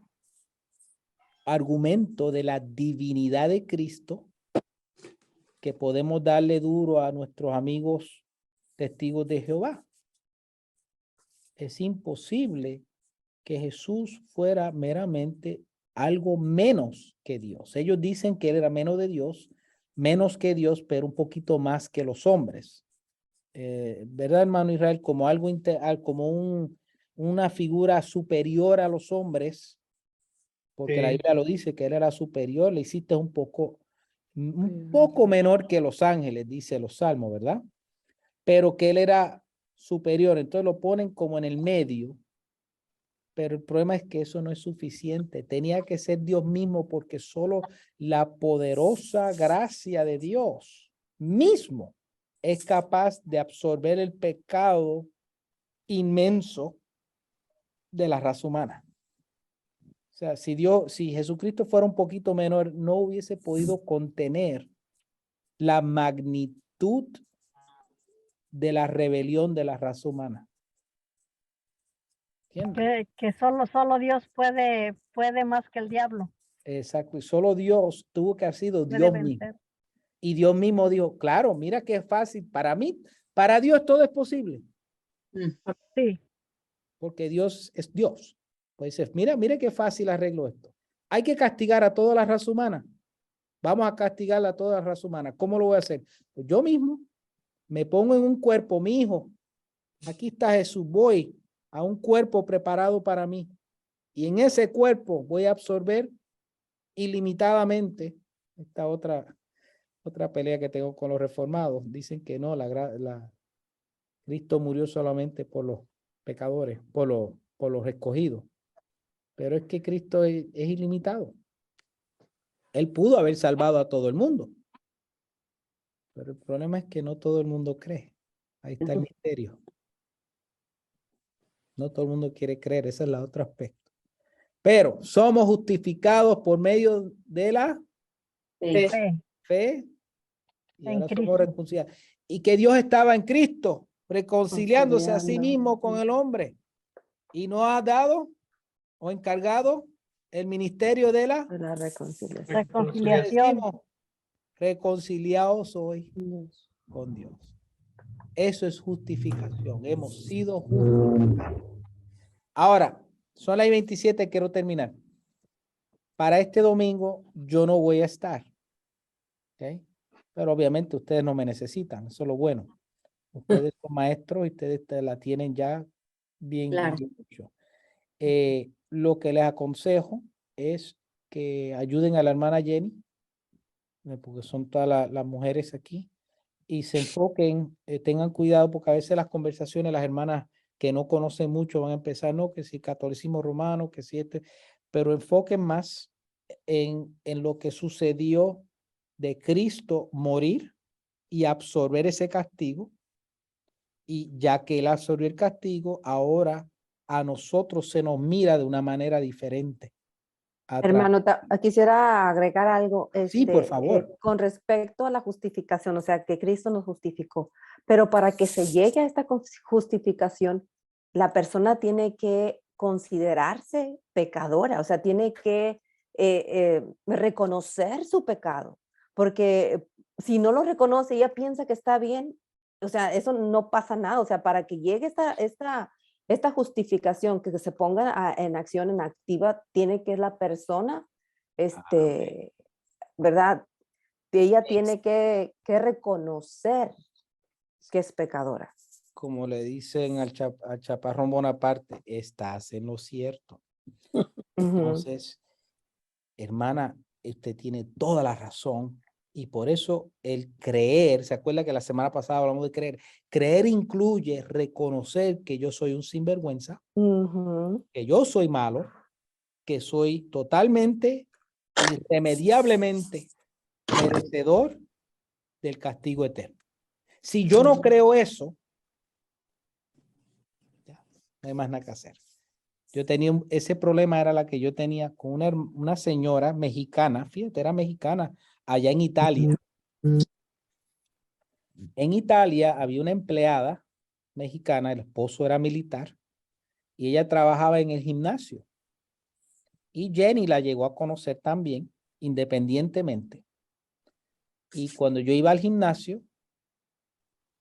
argumento de la divinidad de Cristo que podemos darle duro a nuestros amigos testigos de Jehová. Es imposible que Jesús fuera meramente algo menos que Dios. Ellos dicen que él era menos que Dios, pero un poquito más que los hombres. ¿Verdad, hermano Israel? Como algo como una figura superior a los hombres, porque la Sí. Biblia lo dice que él era superior, le hiciste un poco menor que los ángeles, dice los salmos, ¿verdad? Pero que él era superior, entonces lo ponen como en el medio, pero el problema es que eso no es suficiente, tenía que ser Dios mismo porque solo la poderosa gracia de Dios mismo es capaz de absorber el pecado inmenso de la raza humana. O sea, si Jesucristo fuera un poquito menor, no hubiese podido contener la magnitud de la rebelión de la raza humana. ¿Entiendes? Que solo Dios puede más que el diablo, Exacto. Y solo Dios tuvo que haber sido puede Dios mismo. vencer. Y Dios mismo dijo, claro, mira qué fácil. Para mí, para Dios todo es posible. Sí, Porque Dios es Dios. Pues dice, mira qué fácil arreglo esto. Hay que castigar a toda la raza humana. Vamos a castigar a toda la raza humana. ¿Cómo lo voy a hacer? Pues yo mismo me pongo en un cuerpo, mi hijo. Aquí está Jesús. Voy a un cuerpo preparado para mí. Y en ese cuerpo voy a absorber ilimitadamente esta otra pelea que tengo con los reformados. Dicen que no, Cristo murió solamente por los pecadores, por los escogidos. Pero es que Cristo es ilimitado. Él pudo haber salvado a todo el mundo. Pero el problema es que no todo el mundo cree. Ahí está el misterio. No todo el mundo quiere creer, ese es el otro aspecto. Pero somos justificados por medio de la Sí. Fe fe y en ahora somos Cristo. reconciliados. Y que Dios estaba en Cristo, reconciliándose a sí Conciliando. mismo con el hombre y nos ha dado o encargado el ministerio de la De la reconciliación. que Reconciliación. decimos, reconciliados hoy con Dios. Eso es justificación. Hemos sido justificados. Ahora, son las 27, quiero terminar. Para este domingo yo no voy a estar. ¿Ok? Pero obviamente ustedes no me necesitan. Eso es lo bueno. Ustedes son maestros y ustedes la tienen ya bien, Claro. bien hecho. Lo que les aconsejo es que ayuden a la hermana Jenny, porque son todas las mujeres aquí, y se enfoquen, tengan cuidado, porque a veces las conversaciones, las hermanas que no conocen mucho van a empezar, no, que si catolicismo romano, que si pero enfoquen más en lo que sucedió de Cristo morir y absorber ese castigo, y ya que él absorbió el castigo, ahora a nosotros se nos mira de una manera diferente. Hermano, quisiera agregar algo Sí, por favor. con respecto a la justificación, o sea, que Cristo nos justificó, pero para que se llegue a esta justificación, la persona tiene que considerarse pecadora, o sea, tiene que reconocer su pecado, porque si no lo reconoce, ella piensa que está bien, o sea, eso no pasa nada, o sea, para que llegue esta justificación, que se ponga en acción, en activa, tiene que la persona, ¿verdad? Ella tiene que reconocer que es pecadora. Como le dicen al Chaparrón Bonaparte, estás en lo cierto. Entonces, hermana, usted tiene toda la razón, y por eso el creer, ¿se acuerda que la semana pasada hablamos de creer? Creer incluye reconocer que yo soy un sinvergüenza, que yo soy malo, que soy totalmente, irremediablemente merecedor del castigo eterno. Si yo no creo eso, ya, no hay más nada que hacer. Yo tenía ese problema, era la que yo tenía con una señora mexicana, fíjate, era mexicana, allá en Italia. En Italia había una empleada mexicana, el esposo era militar, y ella trabajaba en el gimnasio. Y Jenny la llegó a conocer también, independientemente. Y cuando yo iba al gimnasio,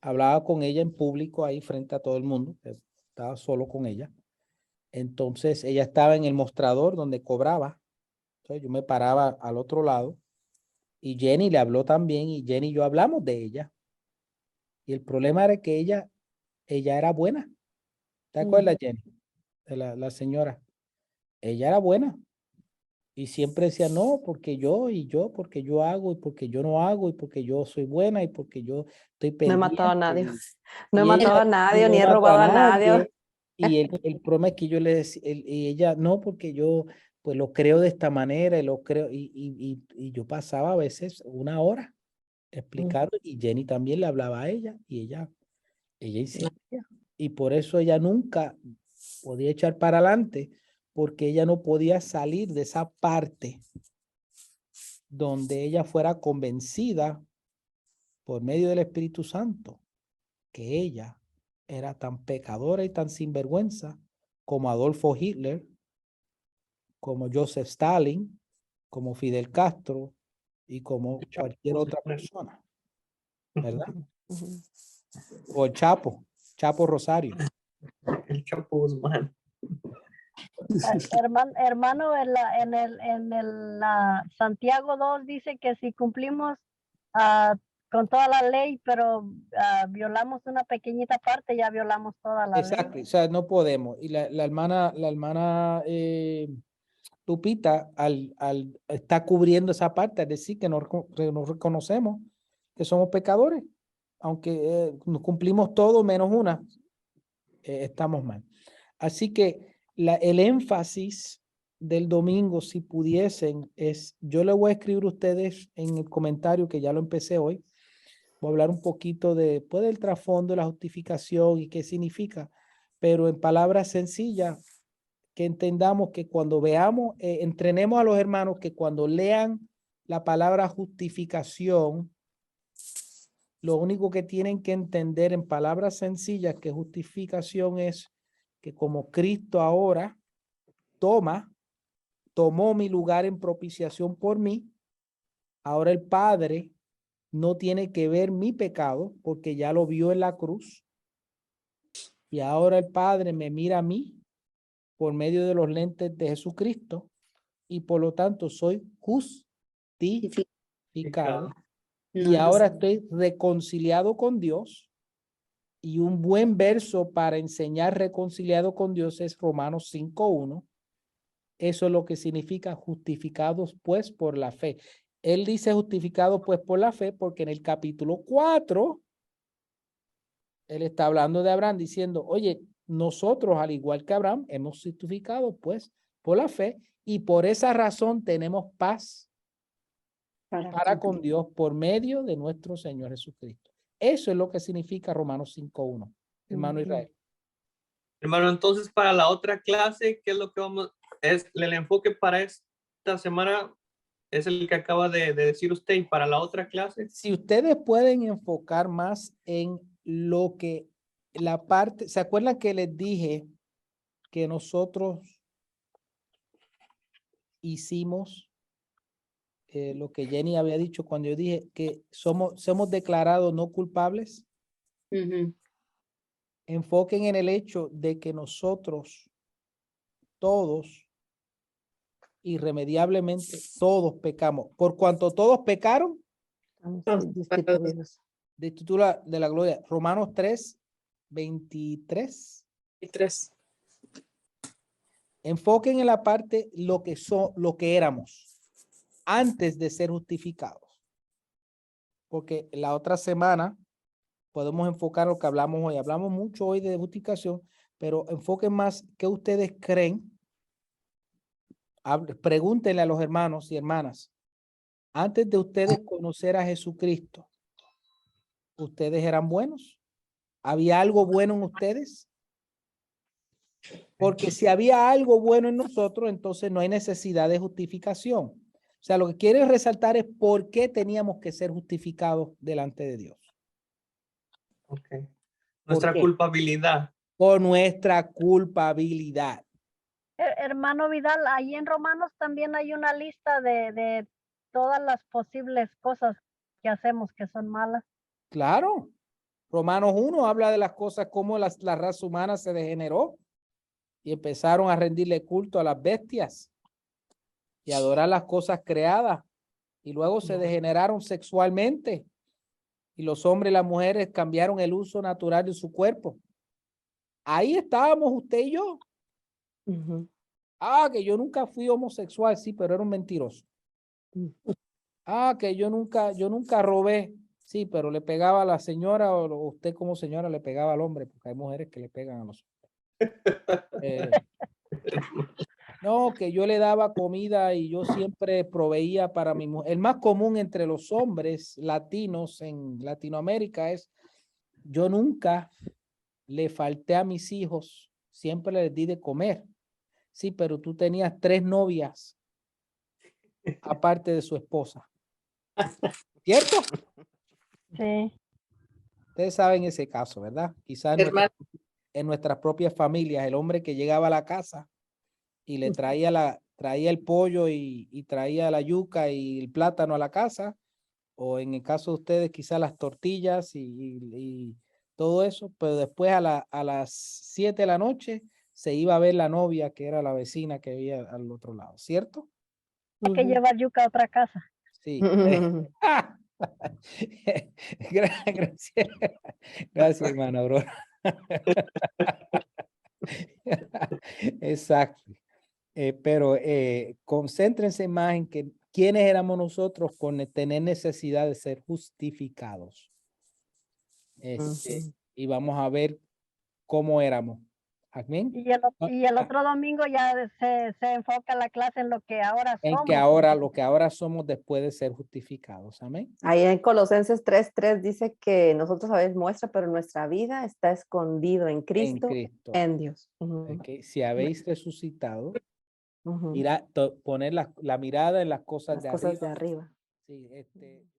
hablaba con ella en público ahí frente a todo el mundo, estaba solo con ella. Entonces ella estaba en el mostrador donde cobraba. Entonces yo me paraba al otro lado y Jenny le habló también, y Jenny y yo hablamos de ella. Y el problema era que ella era buena. ¿Te acuerdas, Jenny? De la señora. Ella era buena. Y siempre decía, no, porque yo, porque yo hago, y porque yo no hago, y porque yo soy buena, y porque yo estoy No he pendiente. matado a nadie. No he Y matado ella a nadie, no ni he mató robado a nadie. Y el problema es que yo le decía, y ella, no, porque yo pues lo creo de esta manera, y lo creo, y yo pasaba a veces una hora explicando, y Jenny también le hablaba a ella, y ella insistía. Y por eso ella nunca podía echar para adelante, porque ella no podía salir de esa parte donde ella fuera convencida por medio del Espíritu Santo que ella era tan pecadora y tan sinvergüenza como Adolfo Hitler, como Joseph Stalin, como Fidel Castro y como cualquier otra persona, ¿verdad? O el Chapo Rosario. El Chapo Guzmán. Hermano, en el Santiago 2 dice que si cumplimos con toda la ley, pero violamos una pequeñita parte, ya violamos toda la Exacto, ley. o sea, no podemos. Y la hermana Lupita está cubriendo esa parte, es decir, que nos reconocemos que somos pecadores, aunque nos cumplimos todo menos una, estamos mal. Así que el énfasis del domingo, si pudiesen, es, yo le voy a escribir a ustedes en el comentario, que ya lo empecé hoy, Voy a hablar un poquito de, pues, del trasfondo de la justificación y qué significa, pero en palabras sencillas, que entendamos que cuando veamos, entrenemos a los hermanos que cuando lean la palabra justificación, lo único que tienen que entender en palabras sencillas que justificación es que como Cristo ahora tomó mi lugar en propiciación por mí, ahora el Padre no tiene que ver mi pecado porque ya lo vio en la cruz. Y ahora el Padre me mira a mí por medio de los lentes de Jesucristo y por lo tanto soy justificado. Y ahora estoy reconciliado con Dios. Y un buen verso para enseñar reconciliado con Dios es Romanos 5:1. Eso es lo que significa justificados pues por la fe. Él dice justificados pues por la fe porque en el capítulo 4 él está hablando de Abraham diciendo, oye, nosotros al igual que Abraham hemos justificado pues por la fe y por esa razón tenemos paz para con Dios por medio de nuestro Señor Jesucristo. Eso es lo que significa Romanos 5:1, hermano Israel. Hermano, entonces para la otra clase, ¿qué es lo que vamos? Es el enfoque para esta semana es el que acaba de decir usted, y para la otra clase. Si ustedes pueden enfocar más en lo que la parte, ¿se acuerdan que les dije que nosotros hicimos lo que Jenny había dicho cuando yo dije que somos declarados no culpables? Enfoquen en el hecho de que nosotros todos, irremediablemente, todos pecamos. Por cuanto todos pecaron, de título de la gloria, Romanos 3:23. Enfoquen en la parte lo que éramos antes de ser justificados. Porque la otra semana podemos enfocar lo que hablamos hoy. Hablamos mucho hoy de justificación, pero enfoquen más qué ustedes creen. Pregúntenle a los hermanos y hermanas, antes de ustedes conocer a Jesucristo, ¿ustedes eran buenos? ¿Había algo bueno en ustedes? Porque si había algo bueno en nosotros, entonces no hay necesidad de justificación. O sea, lo que quiero resaltar es por qué teníamos que ser justificados delante de Dios. Okay. Nuestra culpabilidad. Por nuestra culpabilidad. Hermano Vidal, ahí en Romanos también hay una lista de todas las posibles cosas que hacemos que son malas. Claro. Romanos 1 habla de las cosas como la raza humana se degeneró y empezaron a rendirle culto a las bestias y adorar las cosas creadas. Y luego se degeneraron sexualmente y los hombres y las mujeres cambiaron el uso natural de su cuerpo. Ahí estábamos usted y yo. Que yo nunca fui homosexual, sí, pero era un mentiroso. Que yo nunca robé, sí, pero le pegaba a la señora o usted como señora le pegaba al hombre, porque hay mujeres que le pegan a los hombres. No, que yo le daba comida y yo siempre proveía para mi mujer. El más común entre los hombres latinos en Latinoamérica es, yo nunca le falté a mis hijos, siempre les di de comer. Sí, pero tú tenías 3 novias aparte de su esposa. ¿Cierto? Sí. Ustedes saben ese caso, ¿verdad? Quizás en nuestras propias familias, el hombre que llegaba a la casa y le traía el pollo y traía la yuca y el plátano a la casa, o en el caso de ustedes quizás las tortillas y todo eso, pero después a las 7 de la noche se iba a ver la novia que era la vecina que vivía al otro lado, ¿cierto? Hay que llevar yuca a otra casa. Sí. Gracias. Gracias, hermana Aurora. Exacto. Pero concéntrense más en que quiénes éramos nosotros con tener necesidad de ser justificados. Y vamos a ver cómo éramos. Amén. Y el otro domingo ya se enfoca la clase en lo que ahora En somos. que ahora, lo que ahora somos después de ser justificados. Amén. Ahí en Colosenses 3:3 dice que nosotros a veces muestra, pero nuestra vida está escondido en En Cristo, Cristo. en Dios. Ujú, Ok, si habéis resucitado, ujú. poner la mirada en las cosas Las de cosas de arriba. arriba. Sí,